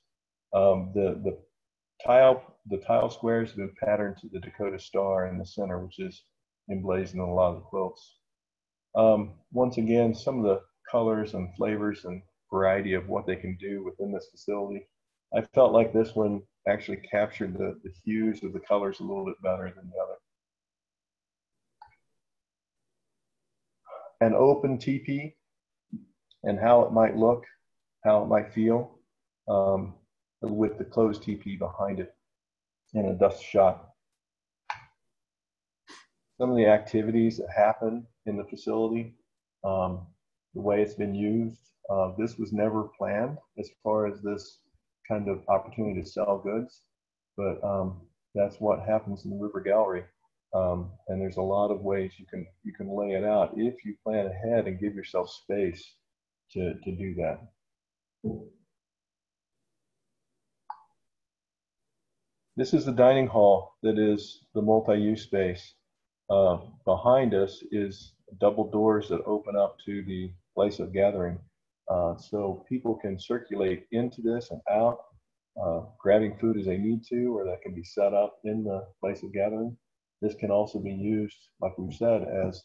The tile squares have been patterned to the Dakota Star in the center, which is emblazoned on a lot of the quilts. Once again, some of the colors and flavors and variety of what they can do within this facility. I felt like this one actually captured the hues of the colors a little bit better than the other. An open teepee and how it might look, how it might feel, with the closed teepee behind it in a dust shot. Some of the activities that happen in the facility, the way it's been used, this was never planned as far as this kind of opportunity to sell goods, but that's what happens in the River Gallery. And there's a lot of ways you can lay it out if you plan ahead and give yourself space to do that. This is the dining hall that is the multi-use space. Behind us is double doors that open up to the place of gathering. So people can circulate into this and out, grabbing food as they need to, or that can be set up in the place of gathering. This can also be used, like we've said, as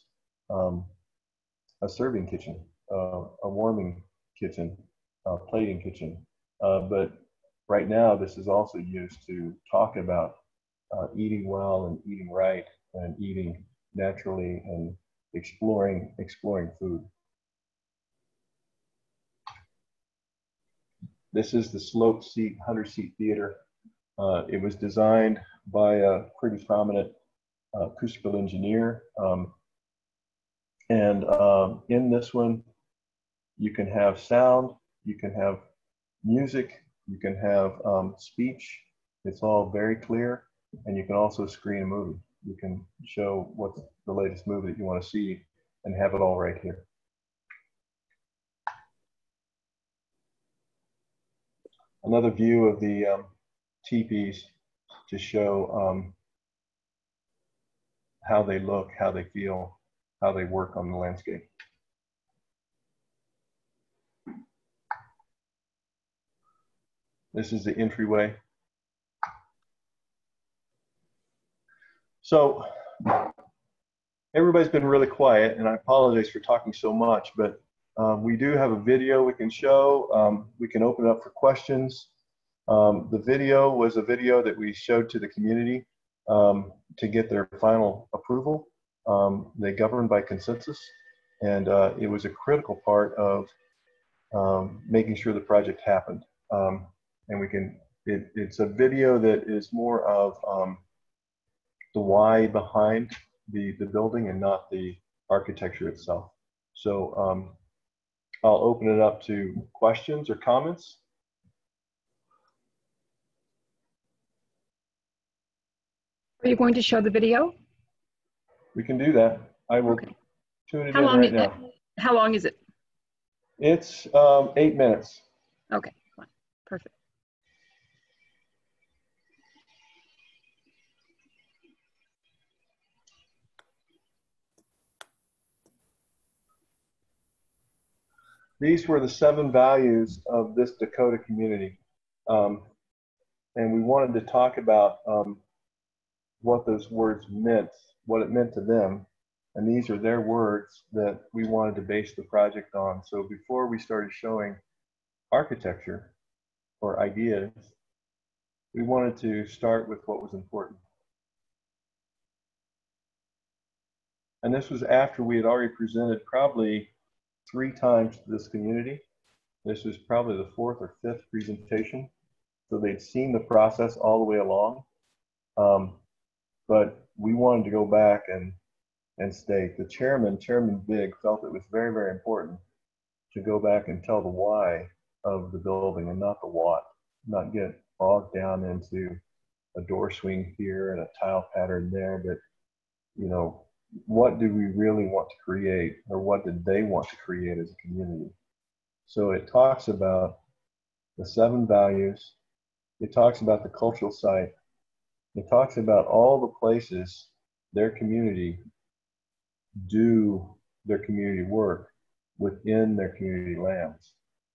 a serving kitchen, a warming kitchen, a plating kitchen. But right now, this is also used to talk about eating well and eating right and eating naturally and exploring food. This is the slope seat, 100-seat theater. It was designed by a pretty prominent acoustical engineer. In this one, you can have sound, you can have music, you can have speech. It's all very clear, and you can also screen a movie. You can show what's the latest movie that you want to see and have it all right here. another view of the teepees to show how they look, how they feel, how they work on the landscape. This is the entryway. So everybody's been really quiet, and I apologize for talking so much, but we do have a video we can show. We can open it up for questions. The video was a video that we showed to the community to get their final approval. They govern by consensus, and it was a critical part of making sure the project happened. And we can, it's a video that is more of the why behind the building and not the architecture itself. So I'll open it up to questions or comments. Are you going to show the video? We can do that. I will tune it in right now. How long is it? It's 8 minutes. Okay, fine. Perfect. These were the 7 values of this Dakota community. And we wanted to talk about what those words meant, what it meant to them. And these are their words that we wanted to base the project on. So before we started showing architecture or ideas, we wanted to start with what was important. And this was after we had already presented probably 3 times to this community. This was probably the 4th or 5th presentation. So they'd seen the process all the way along. But we wanted to go back and state, the Chairman Big, felt it was very, very important to go back and tell the why of the building and not the what, not get bogged down into a door swing here and a tile pattern there, but, you know, what do we really want to create, or what did they want to create as a community? So it talks about the 7 values. It talks about the cultural site. It talks about all the places their community do their community work within their community lands,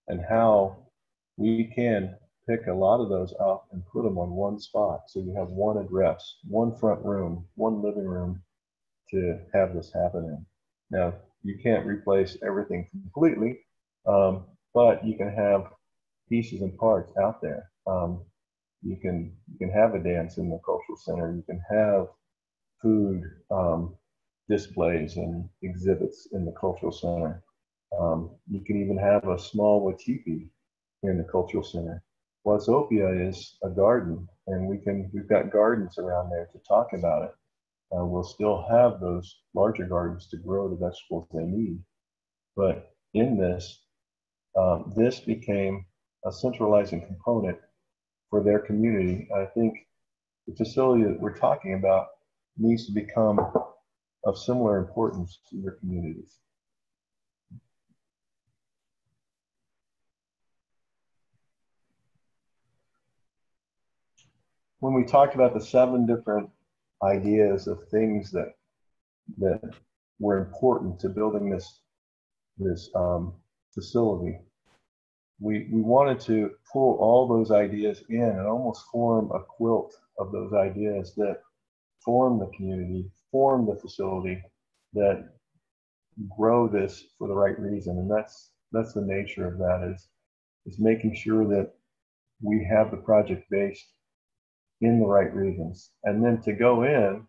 and how we can pick a lot of those up and put them on one spot. So you have one address, one front room, one living room to have this happen in. Now, you can't replace everything completely, but you can have pieces and parts out there. You can have a dance in the cultural center. You can have food displays and exhibits in the cultural center. You can even have a small wachipi in the cultural center. Wasopia is a garden, and we've got gardens around there to talk about it. We'll still have those larger gardens to grow the vegetables they need. But in this, this became a centralizing component for their community. I think the facility that we're talking about needs to become of similar importance to your communities. When we talked about the 7 different ideas of things that were important to building this facility, we wanted to pull all those ideas in and almost form a quilt of those ideas that form the community, form the facility, that grow this for the right reason. And that's the nature of that, is making sure that we have the project based in the right reasons. And then to go in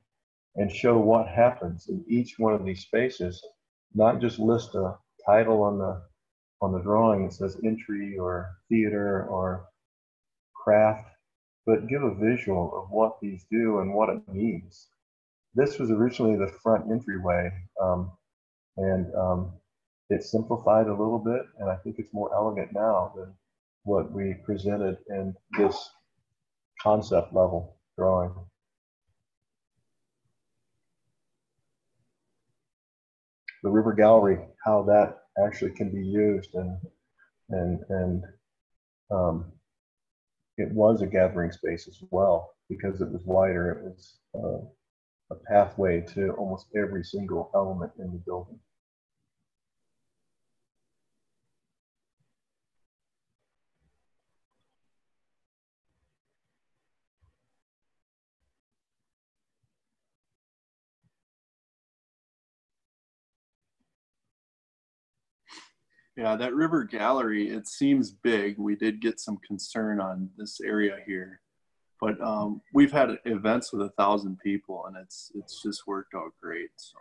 and show what happens in each one of these spaces, not just list a title on the drawing that says entry or theater or craft, but give a visual of what these do and what it means. This was originally the front entryway, and it's simplified a little bit, and I think it's more elegant now than what we presented in this concept level drawing. The river gallery, how that actually can be used, and it was a gathering space as well because it was wider. It was a pathway to almost every single element in the building. Yeah, that river gallery, it seems big. We did get some concern on this area here, but we've had events with 1,000 people, and it's just worked out great. So.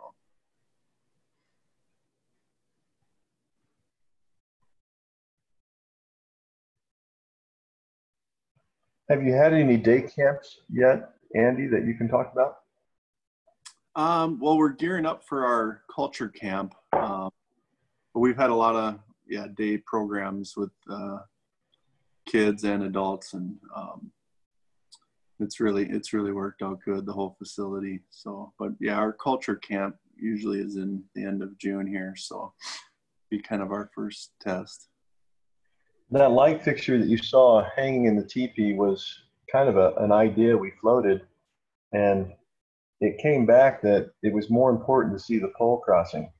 Have you had any day camps yet, Andy, that you can talk about? Well, we're gearing up for our culture camp, but we've had a lot of day programs with kids and adults, and it's really worked out good, the whole facility. So, but yeah, our culture camp usually is in the end of June here, so be kind of our first test. That light fixture that you saw hanging in the teepee was kind of an idea we floated, and it came back that it was more important to see the pole crossing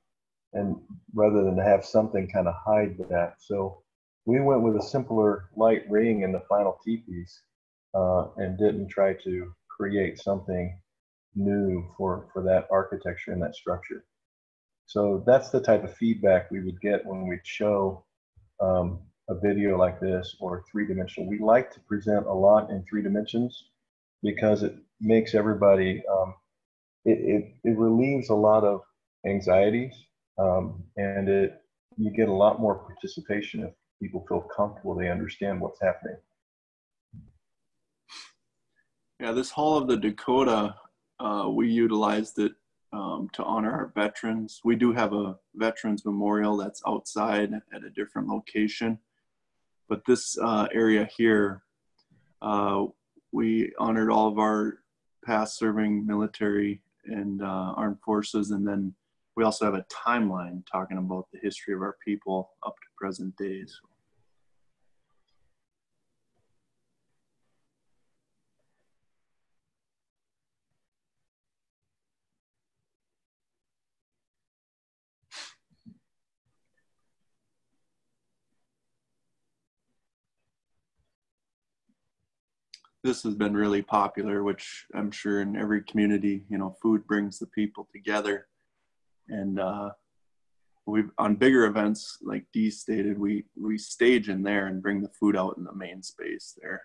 and rather than to have something kind of hide that. So we went with a simpler light ring in the final teepees and didn't try to create something new for that architecture and that structure. So that's the type of feedback we would get when we'd show a video like this or three-dimensional. We like to present a lot in 3 dimensions because it makes everybody, it relieves a lot of anxieties, and you get a lot more participation if people feel comfortable, they understand what's happening. Yeah, this Hall of the Dakota, we utilized it to honor our veterans. We do have a veterans memorial that's outside at a different location, but this area here, we honored all of our past serving military and armed forces, and then we also have a timeline talking about the history of our people up to present days. This has been really popular, which I'm sure in every community, you know, food brings the people together. And we've, on bigger events, like Dee stated, we stage in there and bring the food out in the main space there.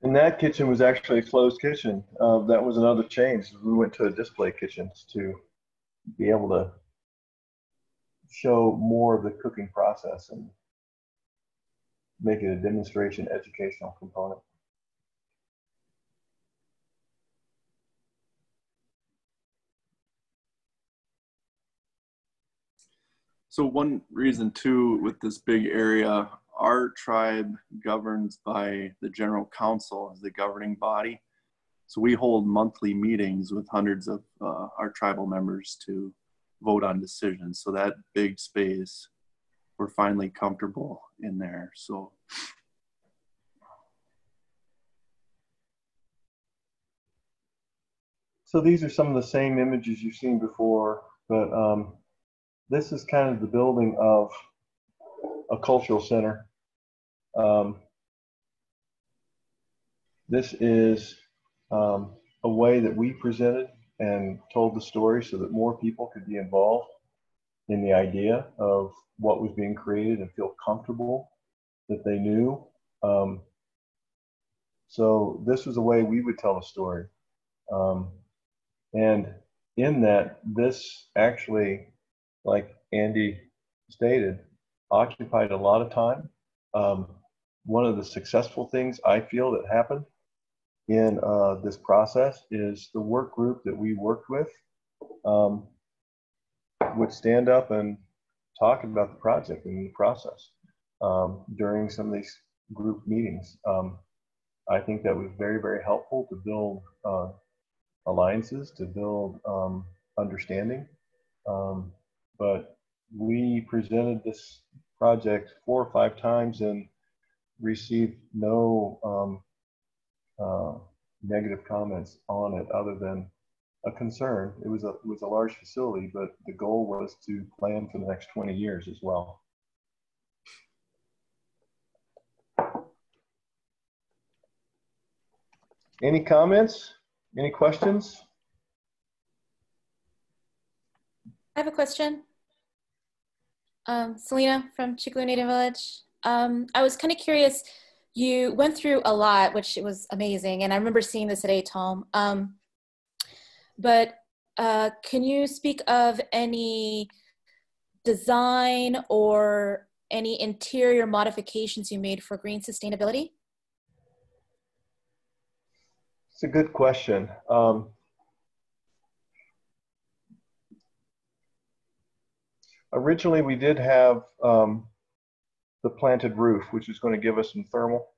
And that kitchen was actually a closed kitchen. That was another change. We went to a display kitchens to be able to show more of the cooking process and make it a demonstration educational component. So one reason too, with this big area, our tribe governs by the general council as the governing body. So we hold monthly meetings with hundreds of our tribal members to vote on decisions. So that big space, we're finally comfortable in there. So these are some of the same images you've seen before, but this is kind of the building of a cultural center. This is a way that we presented and told the story so that more people could be involved in the idea of what was being created and feel comfortable that they knew. So this was a way we would tell a story. And in that, this actually, like Andy stated, occupied a lot of time. One of the successful things I feel that happened in this process is the work group that we worked with would stand up and talk about the project and the process during some of these group meetings. I think that was very, very helpful to build alliances, to build understanding. But we presented this project 4 or 5 times in received no negative comments on it other than a concern. It was a large facility, but the goal was to plan for the next 20 years as well. Any comments? Any questions? I have a question. Selena from Chicxulub Native Village. I was kind of curious, you went through a lot, which was amazing, and I remember seeing this at ATOM. But can you speak of any design or any interior modifications you made for green sustainability? It's a good question. Originally, we did have the planted roof, which is going to give us some thermal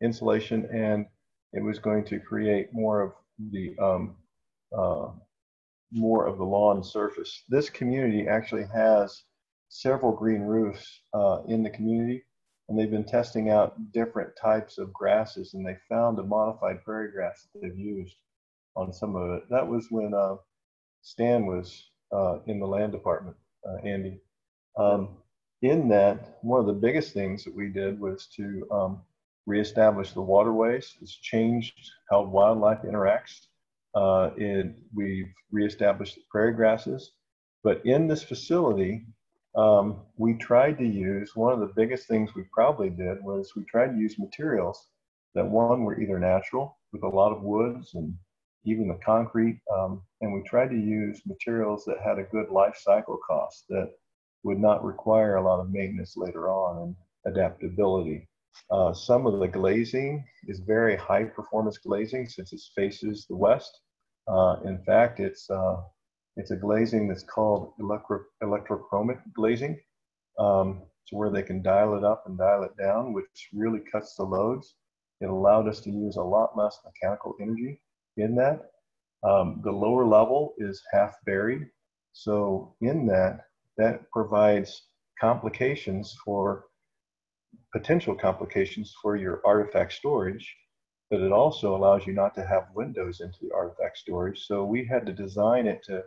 insulation, and it was going to create more of the lawn surface. This community actually has several green roofs in the community, and they've been testing out different types of grasses, and they found a modified prairie grass that they've used on some of it. That was when Stan was in the land department, Andy. In that, one of the biggest things that we did was to reestablish the waterways. It's changed how wildlife interacts. We've reestablished the prairie grasses. But in this facility, we tried to use, one of the biggest things we probably did was we tried to use materials that, one, were either natural with a lot of woods and even the concrete, and we tried to use materials that had a good life cycle cost that would not require a lot of maintenance later on and adaptability. Some of the glazing is very high performance glazing since it faces the west. In fact, it's a glazing that's called electrochromic glazing, to where they can dial it up and dial it down, which really cuts the loads. It allowed us to use a lot less mechanical energy in that. The lower level is half buried. So in that provides potential complications for your artifact storage, but it also allows you not to have windows into the artifact storage. So we had to design it to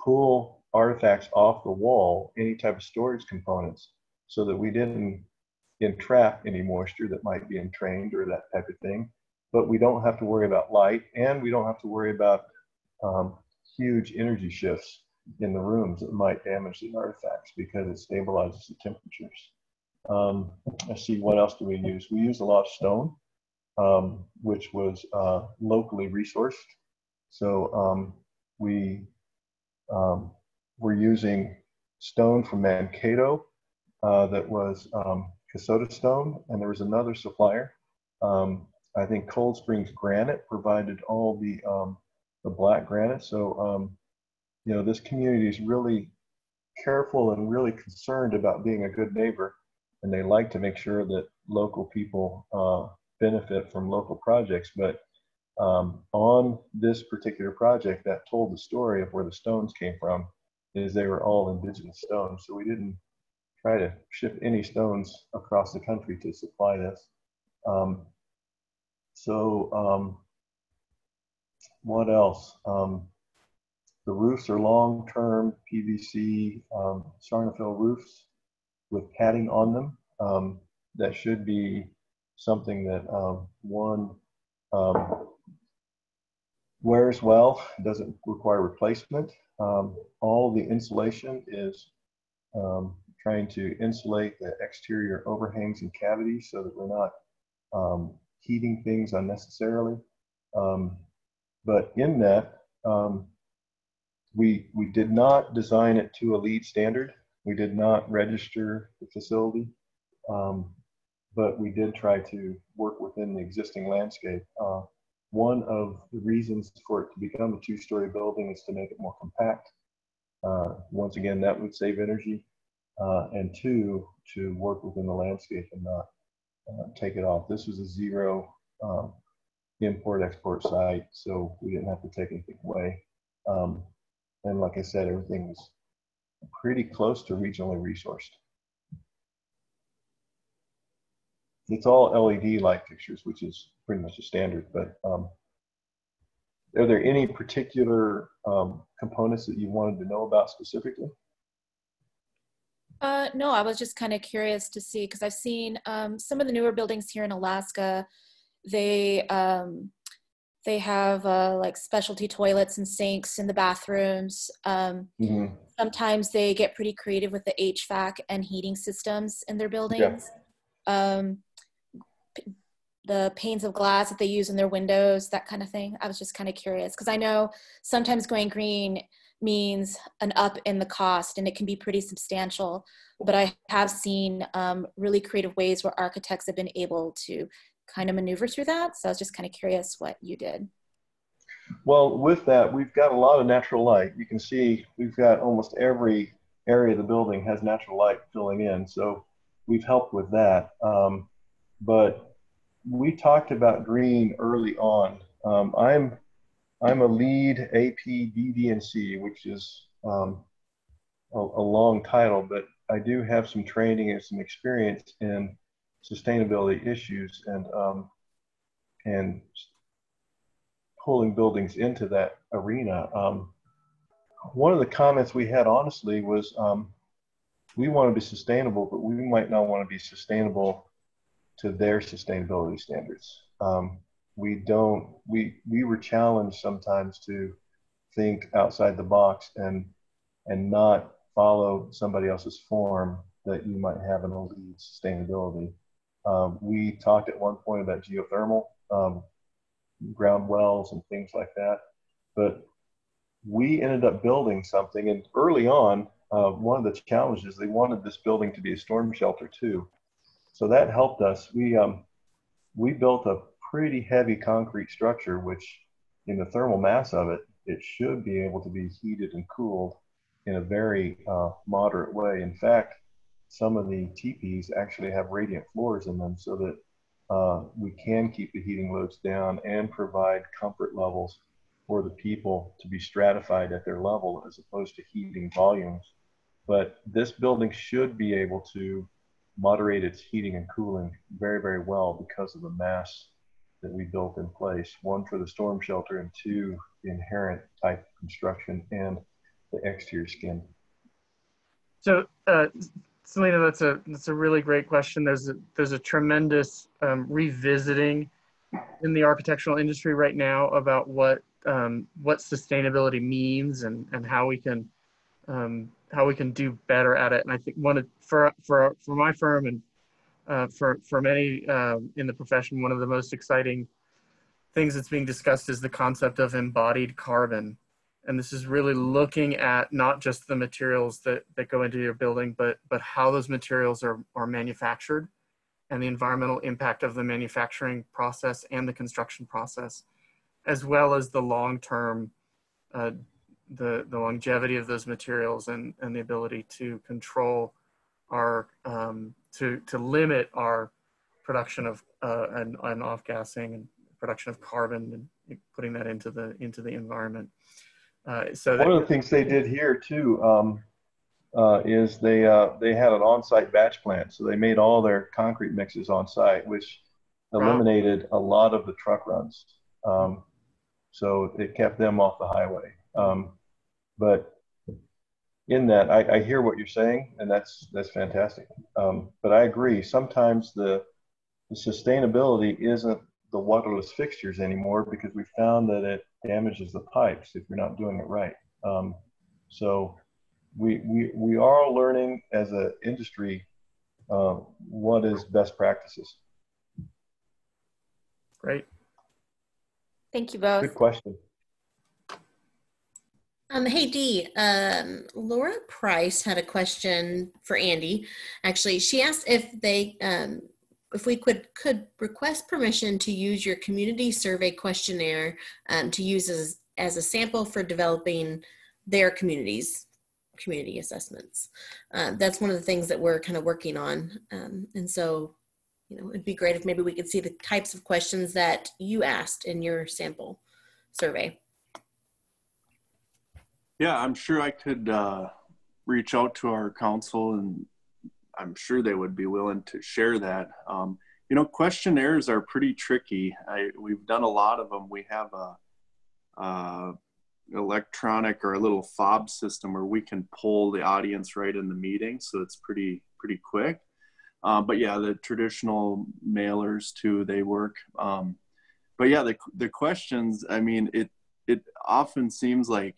pull artifacts off the wall, any type of storage components, so that we didn't entrap any moisture that might be entrained or that type of thing. But we don't have to worry about light, and we don't have to worry about huge energy shifts in the rooms that might damage the artifacts because it stabilizes the temperatures. Let's see, what else do we use? We use a lot of stone, which was locally resourced. So we're using stone from Mankato that was Kasota stone, and there was another supplier. I think Cold Springs Granite provided all the black granite. So you know, this community is really careful and really concerned about being a good neighbor, and they like to make sure that local people benefit from local projects. But on this particular project, that told the story of where the stones came from, is they were all indigenous stones. So we didn't try to ship any stones across the country to supply this. What else? The roofs are long-term PVC Sarnafil roofs with padding on them. That should be something that wears well, doesn't require replacement. All the insulation is trying to insulate the exterior overhangs and cavities so that we're not heating things unnecessarily. But in that, we did not design it to a LEED standard. We did not register the facility, but we did try to work within the existing landscape. One of the reasons for it to become a two-story building is to make it more compact. Once again, that would save energy. And two, to work within the landscape and not take it off. This was a zero import-export site, so we didn't have to take anything away. And like I said, everything was pretty close to regionally resourced. it's all LED light fixtures, which is pretty much a standard. But are there any particular components that you wanted to know about specifically? No, I was just kind of curious to see, because I've seen some of the newer buildings here in Alaska, they have like specialty toilets and sinks in the bathrooms. Sometimes they get pretty creative with the HVAC and heating systems in their buildings. Yeah. The panes of glass that they use in their windows, that kind of thing. I was just kind of curious, because I know sometimes going green means an up in the cost, and it can be pretty substantial. But I have seen really creative ways where architects have been able to kind of maneuver through that. So I was just kind of curious what you did. Well, with that, we've got a lot of natural light. You can see we've got almost every area of the building has natural light filling in. So we've helped with that. But we talked about green early on. I'm a lead AP BD&C, which is a long title, but I do have some training and some experience in sustainability issues and pulling buildings into that arena. One of the comments we had, honestly, was we want to be sustainable, but we might not want to be sustainable to their sustainability standards. We were challenged sometimes to think outside the box and not follow somebody else's form that you might have in a lead sustainability. We talked at one point about geothermal, ground wells and things like that, but we ended up building something, and early on, one of the challenges, they wanted this building to be a storm shelter too. So that helped us. We built a pretty heavy concrete structure, which in the thermal mass of it, it should be able to be heated and cooled in a very moderate way. In fact, some of the teepees actually have radiant floors in them so that we can keep the heating loads down and provide comfort levels for the people to be stratified at their level as opposed to heating volumes. But this building should be able to moderate its heating and cooling very, very well because of the mass that we built in place. One, for the storm shelter, and two, the inherent type of construction and the exterior skin. So, Selena, that's a really great question. There's a tremendous revisiting in the architectural industry right now about what sustainability means and how we can do better at it. And I think for my firm and for many in the profession, one of the most exciting things that's being discussed is the concept of embodied carbon. And this is really looking at not just the materials that go into your building, but how those materials are manufactured and the environmental impact of the manufacturing process and the construction process, as well as the long-term the longevity of those materials and the ability to control our to limit our production of and off-gassing and production of carbon and putting that into the environment. So one of the things they did here too is they had an on-site batch plant, so they made all their concrete mixes on site, which eliminated a lot of the truck runs. So it kept them off the highway. But in that, I hear what you're saying, and that's fantastic. But I agree, sometimes the sustainability isn't the waterless fixtures anymore, because we found that it damages the pipes if you're not doing it right. So we are learning as an industry what is best practices. Great. Thank you both. Good question. Hey Dee, Laura Price had a question for Andy. Actually, she asked if we could request permission to use your community survey questionnaire to use as a sample for developing their community assessments. That's one of the things that we're kind of working on. And so, it'd be great if maybe we could see the types of questions that you asked in your sample survey. Yeah, I'm sure I could reach out to our council, and I'm sure they would be willing to share that. You know, questionnaires are pretty tricky. We've done a lot of them. We have a electronic or a little fob system where we can poll the audience right in the meeting, so it's pretty quick. But yeah, the traditional mailers too, they work. But yeah, the questions, I mean, it often seems like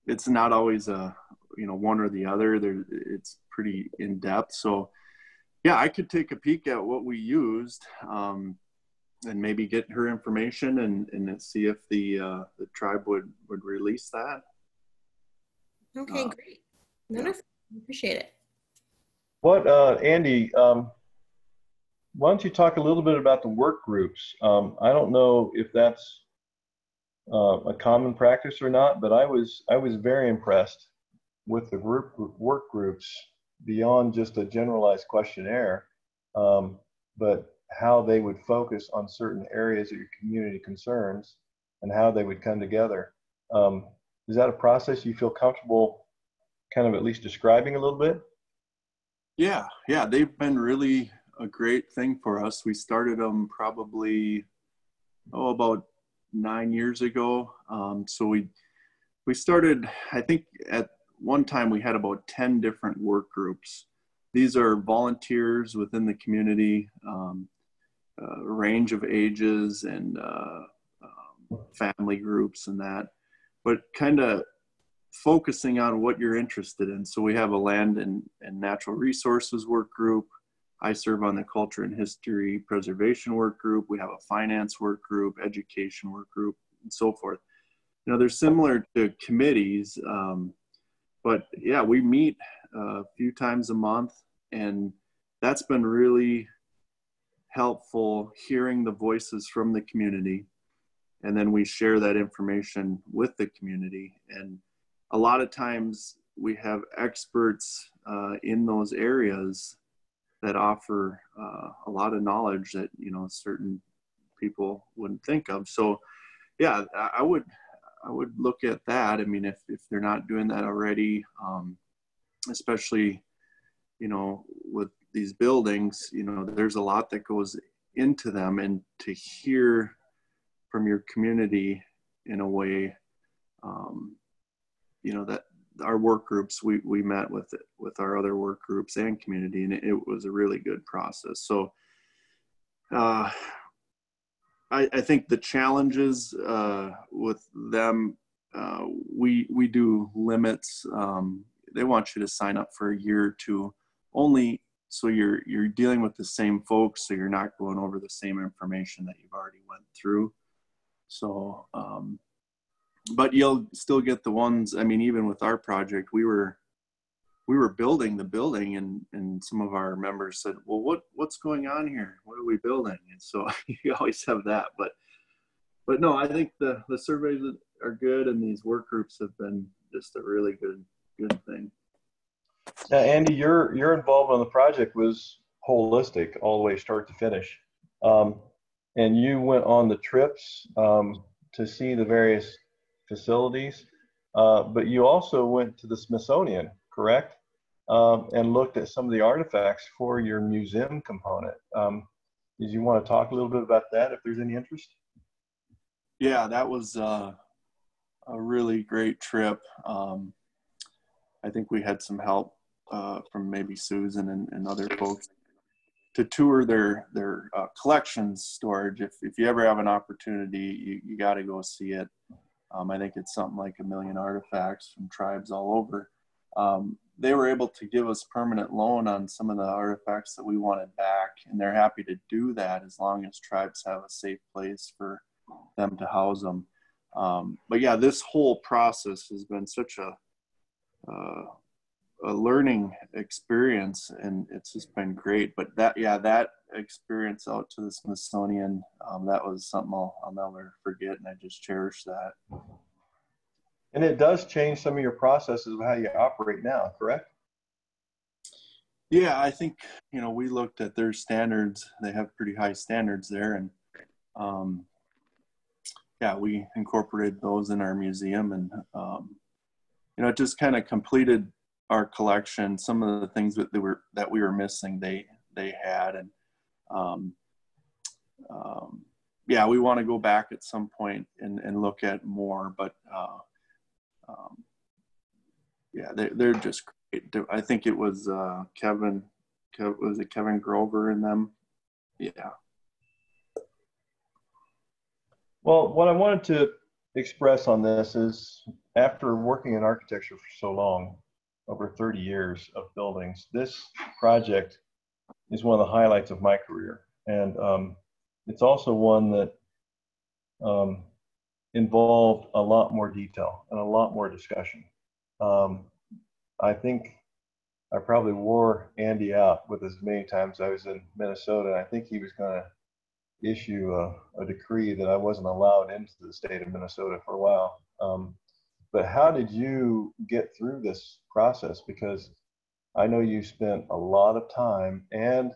it's not always a, you know, one or the other. It's pretty in depth. So yeah, I could take a peek at what we used, and maybe get her information and see if the tribe would release that. Okay, great. Wonderful. Yeah. Appreciate it. What, Andy, why don't you talk a little bit about the work groups? I don't know if that's a common practice or not, but I was very impressed with the work groups beyond just a generalized questionnaire, but how they would focus on certain areas of your community concerns and how they would come together. Is that a process you feel comfortable kind of at least describing a little bit? Yeah, they've been really a great thing for us. We started them probably, about 9 years ago. So we started, I think at one time we had about 10 different work groups. These are volunteers within the community, a range of ages and family groups and that, but kind of focusing on what you're interested in. So we have a land and natural resources work group. I serve on the culture and history preservation work group. We have a finance work group, education work group, and so forth. You know, they're similar to committees, but yeah, we meet a few times a month, and that's been really helpful, hearing the voices from the community. And then we share that information with the community. And a lot of times we have experts in those areas that offer a lot of knowledge that, you know, certain people wouldn't think of. So yeah, I would look at that. I mean, if they're not doing that already, especially, you know, with these buildings, you know, there's a lot that goes into them, and to hear from your community in a way, you know, that our work groups, we met with our other work groups and community, and it was a really good process. So I think the challenges with them, we do limits. They want you to sign up for a year or two only, so you're dealing with the same folks, so you're not going over the same information that you've already went through. So but you'll still get the ones. I mean, even with our project, we were building the building, and some of our members said, well, what's going on here? What are we building? And so you always have that, but no, I think the surveys are good, and these work groups have been just a really good thing. Now, Andy, your involvement on the project was holistic all the way start to finish. And you went on the trips to see the various facilities, but you also went to the Smithsonian, correct? And looked at some of the artifacts for your museum component. Did you want to talk a little bit about that, if there's any interest? Yeah, that was a really great trip. I think we had some help from maybe Susan and other folks to tour their collections storage. If you ever have an opportunity, you got to go see it. I think it's something like 1 million artifacts from tribes all over. They were able to give us permanent loan on some of the artifacts that we wanted back, and they're happy to do that as long as tribes have a safe place for them to house them. But yeah, this whole process has been such a learning experience, and it's just been great. But that experience out to the Smithsonian, that was something I'll never forget, and I just cherish that. And it does change some of your processes of how you operate now, correct? Yeah, I think, you know, we looked at their standards. They have pretty high standards there, and yeah, we incorporated those in our museum, and you know, it just kind of completed our collection. Some of the things that we were missing, they had, and um, yeah, we want to go back at some point and look at more, but yeah, they're just great. I think it was was it Kevin Grover in them? Yeah. Well, what I wanted to express on this is after working in architecture for so long, over 30 years of buildings, this project is one of the highlights of my career. And it's also one that involved a lot more detail and a lot more discussion. I think I probably wore Andy out with as many times I was in Minnesota. And I think he was going to issue a decree that I wasn't allowed into the state of Minnesota for a while. But how did you get through this process? Because I know you spent a lot of time, and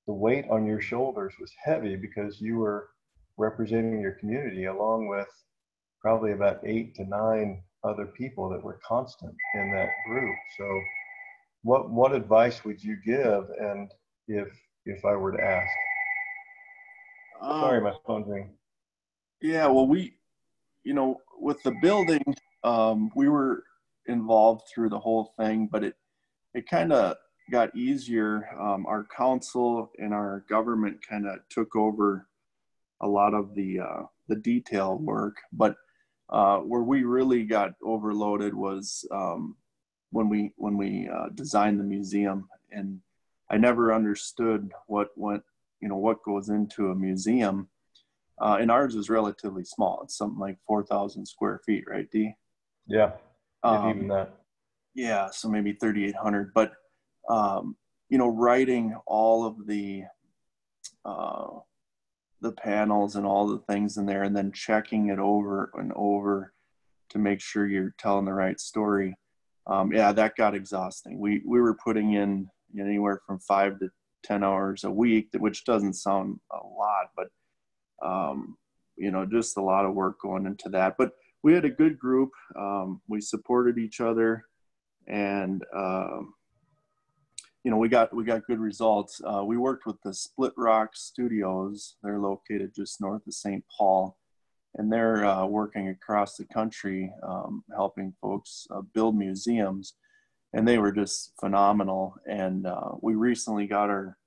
the weight on your shoulders was heavy because you were representing your community along with probably about 8 to 9 other people that were constant in that group. So what advice would you give, and if I were to ask? Sorry, my phone's ringing. Yeah, well, with the building, we were involved through the whole thing, but it kind of got easier. Our council and our government kind of took over a lot of the detail work, but where we really got overloaded was when we designed the museum, and I never understood what goes into a museum. And ours is relatively small. It's something like 4,000 square feet, right, D? Yeah, even that. Yeah, so maybe 3,800. But writing all of the panels and all the things in there, and then checking it over and over to make sure you're telling the right story. Yeah, that got exhausting. We were putting in anywhere from 5 to 10 hours a week, which doesn't sound a lot, but just a lot of work going into that. But we had a good group. We supported each other, and we got good results. We worked with the Split Rock Studios. They're located just north of St. Paul, and they're working across the country, helping folks build museums, and they were just phenomenal. And we recently got our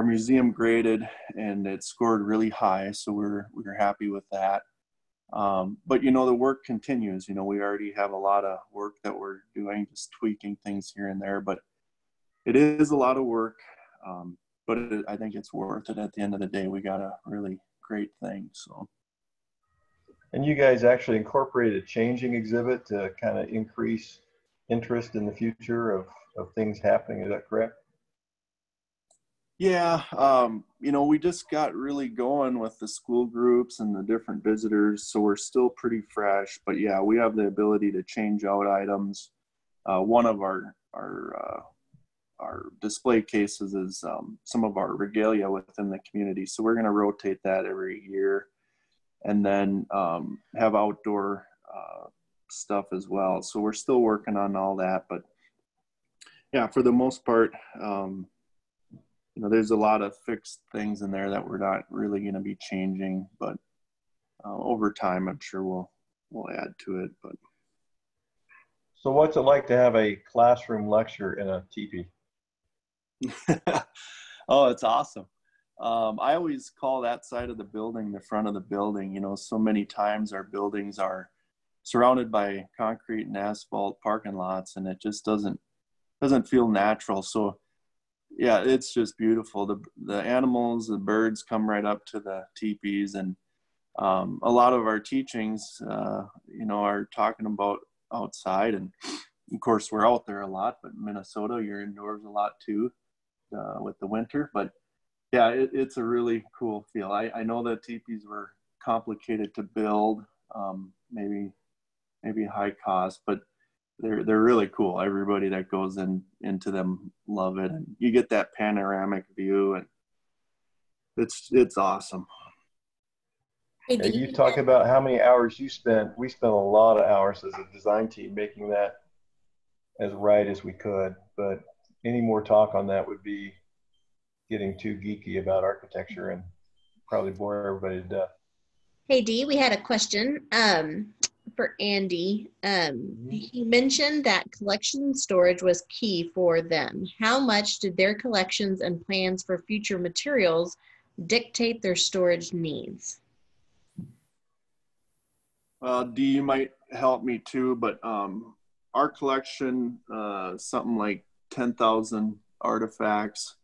museum graded, and it scored really high, so we're happy with that. But the work continues. We already have a lot of work that we're doing, just tweaking things here and there, but it is a lot of work. But I think it's worth it. At the end of the day, we got a really great thing. So. And you guys actually incorporated a changing exhibit to kind of increase interest in the future of things happening. Is that correct? Yeah, we just got really going with the school groups and the different visitors, so we're still pretty fresh. But yeah, we have the ability to change out items. One of our display cases is some of our regalia within the community, so we're going to rotate that every year, and then have outdoor stuff as well. So we're still working on all that, but yeah, for the most part. There's a lot of fixed things in there that we're not really going to be changing, but over time, I'm sure we'll add to it. But so, what's it like to have a classroom lecture in a teepee? Oh, it's awesome. I always call that side of the building the front of the building. So many times our buildings are surrounded by concrete and asphalt parking lots, and it just doesn't feel natural. So. Yeah, it's just beautiful. The animals, the birds come right up to the teepees, and a lot of our teachings, are talking about outside. And of course, we're out there a lot, but in Minnesota, you're indoors a lot too with the winter. But yeah, it's a really cool feel. I know that teepees were complicated to build, maybe high cost, but they're really cool. Everybody that goes into them love it, and you get that panoramic view, and it's awesome. Hey, you talk about how many hours you spent. We spent a lot of hours as a design team making that as right as we could. But any more talk on that would be getting too geeky about architecture and probably bore everybody to death. Hey Dee, we had a question for Andy. He mentioned that collection storage was key for them. How much did their collections and plans for future materials dictate their storage needs? Dee, you might help me too, but our collection, something like 10,000 artifacts.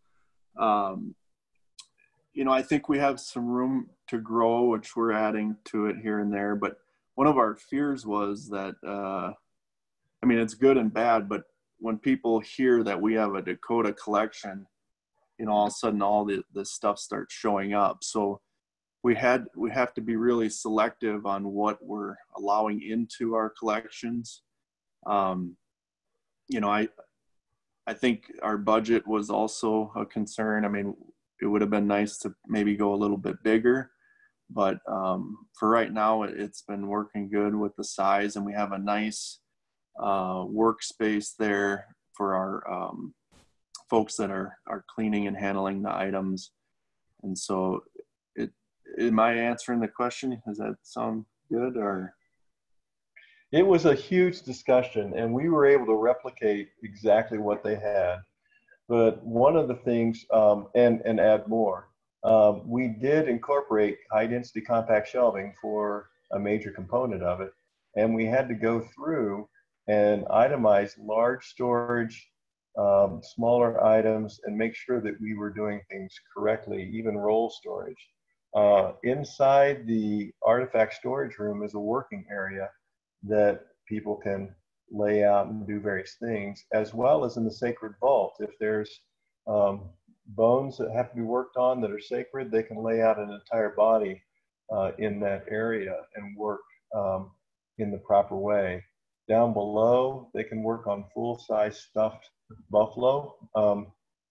You know, I think we have some room to grow, which we're adding to it here and there. But one of our fears was that, I mean, it's good and bad, but when people hear that we have a Dakota collection, you know, all of a sudden all the stuff starts showing up. So we have to be really selective on what we're allowing into our collections. You know, I think our budget was also a concern. I mean, it would have been nice to maybe go a little bit bigger, but for right now, it's been working good with the size, and we have a nice workspace there for our folks that are cleaning and handling the items. And so am I answering the question? Does that sound good? Or It was a huge discussion, and we were able to replicate exactly what they had. But one of the things, and add more, we did incorporate high density compact shelving for a major component of it. And we had to go through and itemize large storage, smaller items, and make sure that we were doing things correctly, even roll storage. Inside the artifact storage room is a working area that people can lay out and do various things, as well as in the sacred vault. If there's bones that have to be worked on that are sacred, they can lay out an entire body in that area and work in the proper way. Down below, they can work on full-size stuffed buffalo,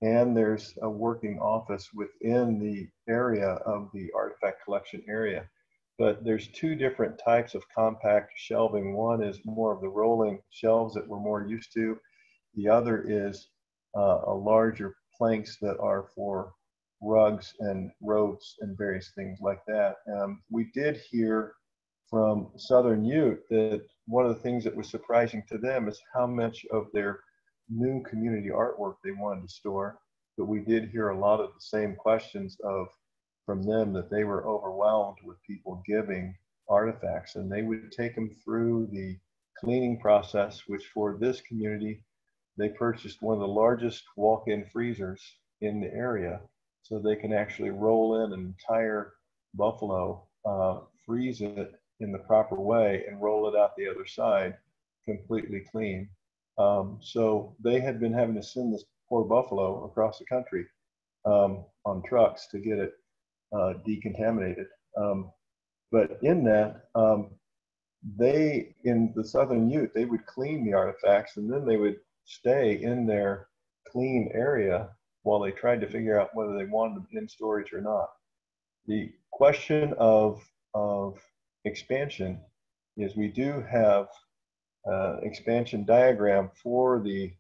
and there's a working office within the area of the artifact collection area. But there's two different types of compact shelving. One is more of the rolling shelves that we're more used to. The other is a larger planks that are for rugs and robes and various things like that. We did hear from Southern Ute that one of the things that was surprising to them is how much of their new community artwork they wanted to store. But we did hear a lot of the same questions from them, that they were overwhelmed with people giving artifacts, and they would take them through the cleaning process, which for this community, they purchased one of the largest walk-in freezers in the area, so they can actually roll in an entire buffalo, freeze it in the proper way, and roll it out the other side completely clean. So they had been having to send this poor buffalo across the country on trucks to get it decontaminated. But in that, in the Southern Ute, they would clean the artifacts, and then they would stay in their clean area while they tried to figure out whether they wanted them in storage or not. The question of expansion is, we do have expansion diagram for the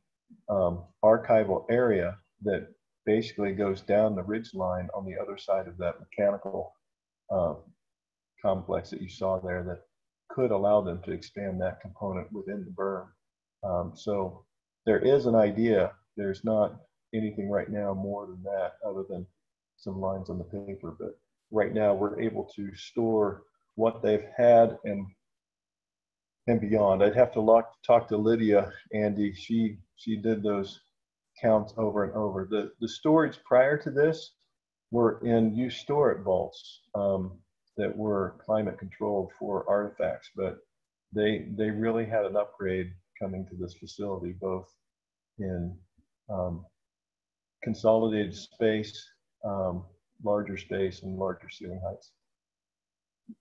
archival area that basically goes down the ridge line on the other side of that mechanical complex that you saw there, that could allow them to expand that component within the berm. So there is an idea. There's not anything right now more than that, other than some lines on the paper. But right now we're able to store what they've had and beyond. I'd have to talk to Lydia, Andy. She did those counts over and over. The storage prior to this were in use store it vaults that were climate controlled for artifacts, but they really had an upgrade coming to this facility, both in consolidated space, larger space, and larger ceiling heights.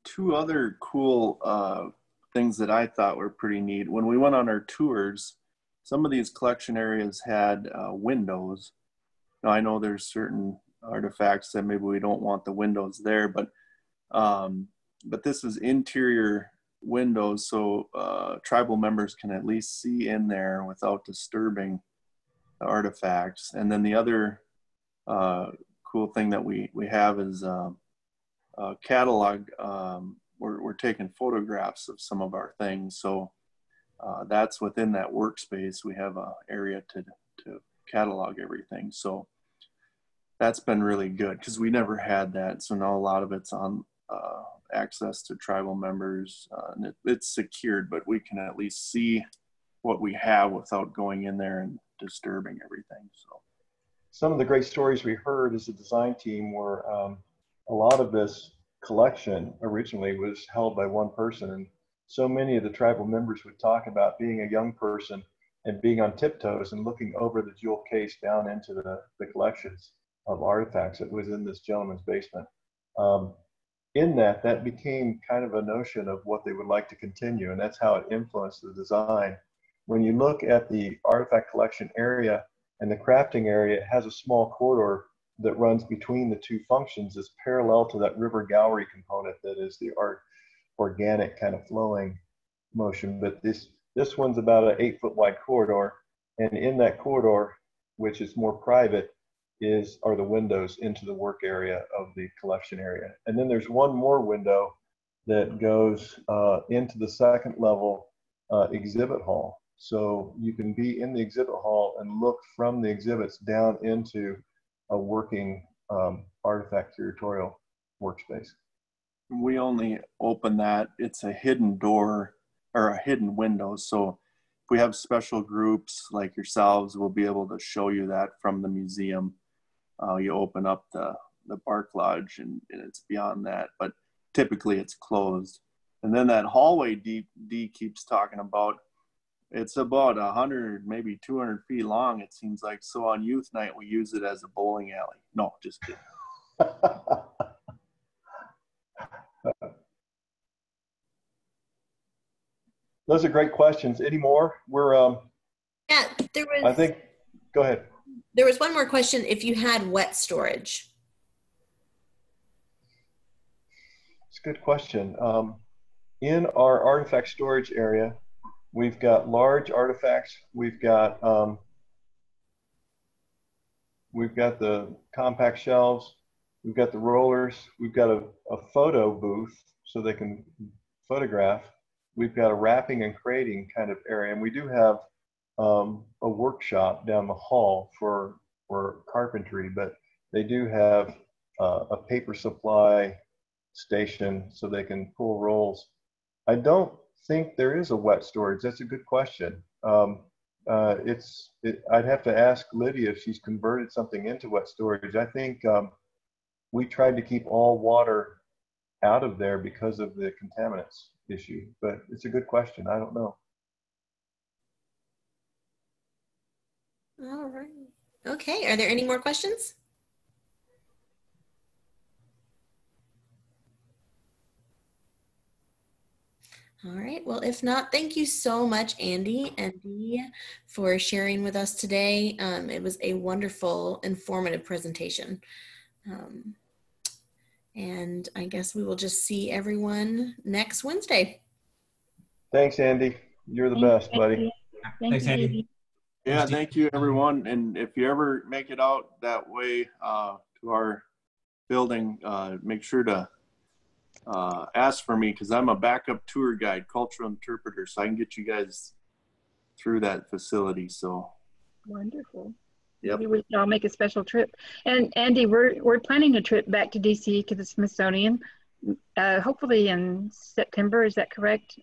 two other cool things that I thought were pretty neat. When we went on our tours, some of these collection areas had windows. Now, I know there's certain artifacts that maybe we don't want the windows there, but this is interior windows, so tribal members can at least see in there without disturbing the artifacts. And then the other cool thing that we have is a catalog. We're taking photographs of some of our things. So that's within that workspace. We have an area to catalog everything. So that's been really good because we never had that. So now a lot of it's on access to tribal members. And it's secured, but we can at least see what we have without going in there and disturbing everything. So some of the great stories we heard as a design team were a lot of this collection originally was held by one person, and so many of the tribal members would talk about being a young person and being on tiptoes and looking over the jewel case down into the collections of artifacts that was in this gentleman's basement. In that became kind of a notion of what they would like to continue, and that's how it influenced the design. When you look at the artifact collection area and the crafting area, it has a small corridor that runs between the two functions is parallel to that river gallery component that is the organic kind of flowing motion. But this one's about an 8-foot wide corridor, and in that corridor, which is more private, are the windows into the work area of the collection area. And then there's one more window that goes into the second level exhibit hall. So you can be in the exhibit hall and look from the exhibits down into a working artifact curatorial workspace. We only open that. It's a hidden door or a hidden window. So if we have special groups like yourselves, we'll be able to show you that from the museum. You open up the Bark Lodge and it's beyond that, but typically it's closed. And then that hallway D keeps talking about, it's about 100, maybe 200 feet long, it seems like. So on youth night, we use it as a bowling alley. No, just kidding. Those are great questions. Any more? Yeah, there was. I think, go ahead. There was one more question. If you had wet storage. It's a good question. In our artifact storage area, we've got large artifacts. We've got the compact shelves. We've got the rollers. We've got a photo booth so they can photograph. We've got a wrapping and crating kind of area, and we do have a workshop down the hall for carpentry, but they do have a paper supply station so they can pull rolls. I don't think there is a wet storage. That's a good question. I'd have to ask Lydia if she's converted something into wet storage. I think we tried to keep all water out of there because of the contaminants issue, but it's a good question. I don't know. All right. Okay. Are there any more questions? All right. Well, if not, thank you so much, Andy and Dee, for sharing with us today. It was a wonderful, informative presentation. And I guess we will just see everyone next Wednesday. Thanks, Andy. You're the best, buddy. Thanks, Andy. Yeah, thank you, everyone. And if you ever make it out that way to our building, make sure to ask for me, because I'm a backup tour guide, cultural interpreter, so I can get you guys through that facility. So Wonderful. Yep. Maybe we can all make a special trip. And Andy, we're planning a trip back to DC to the Smithsonian, hopefully in September. Is that correct?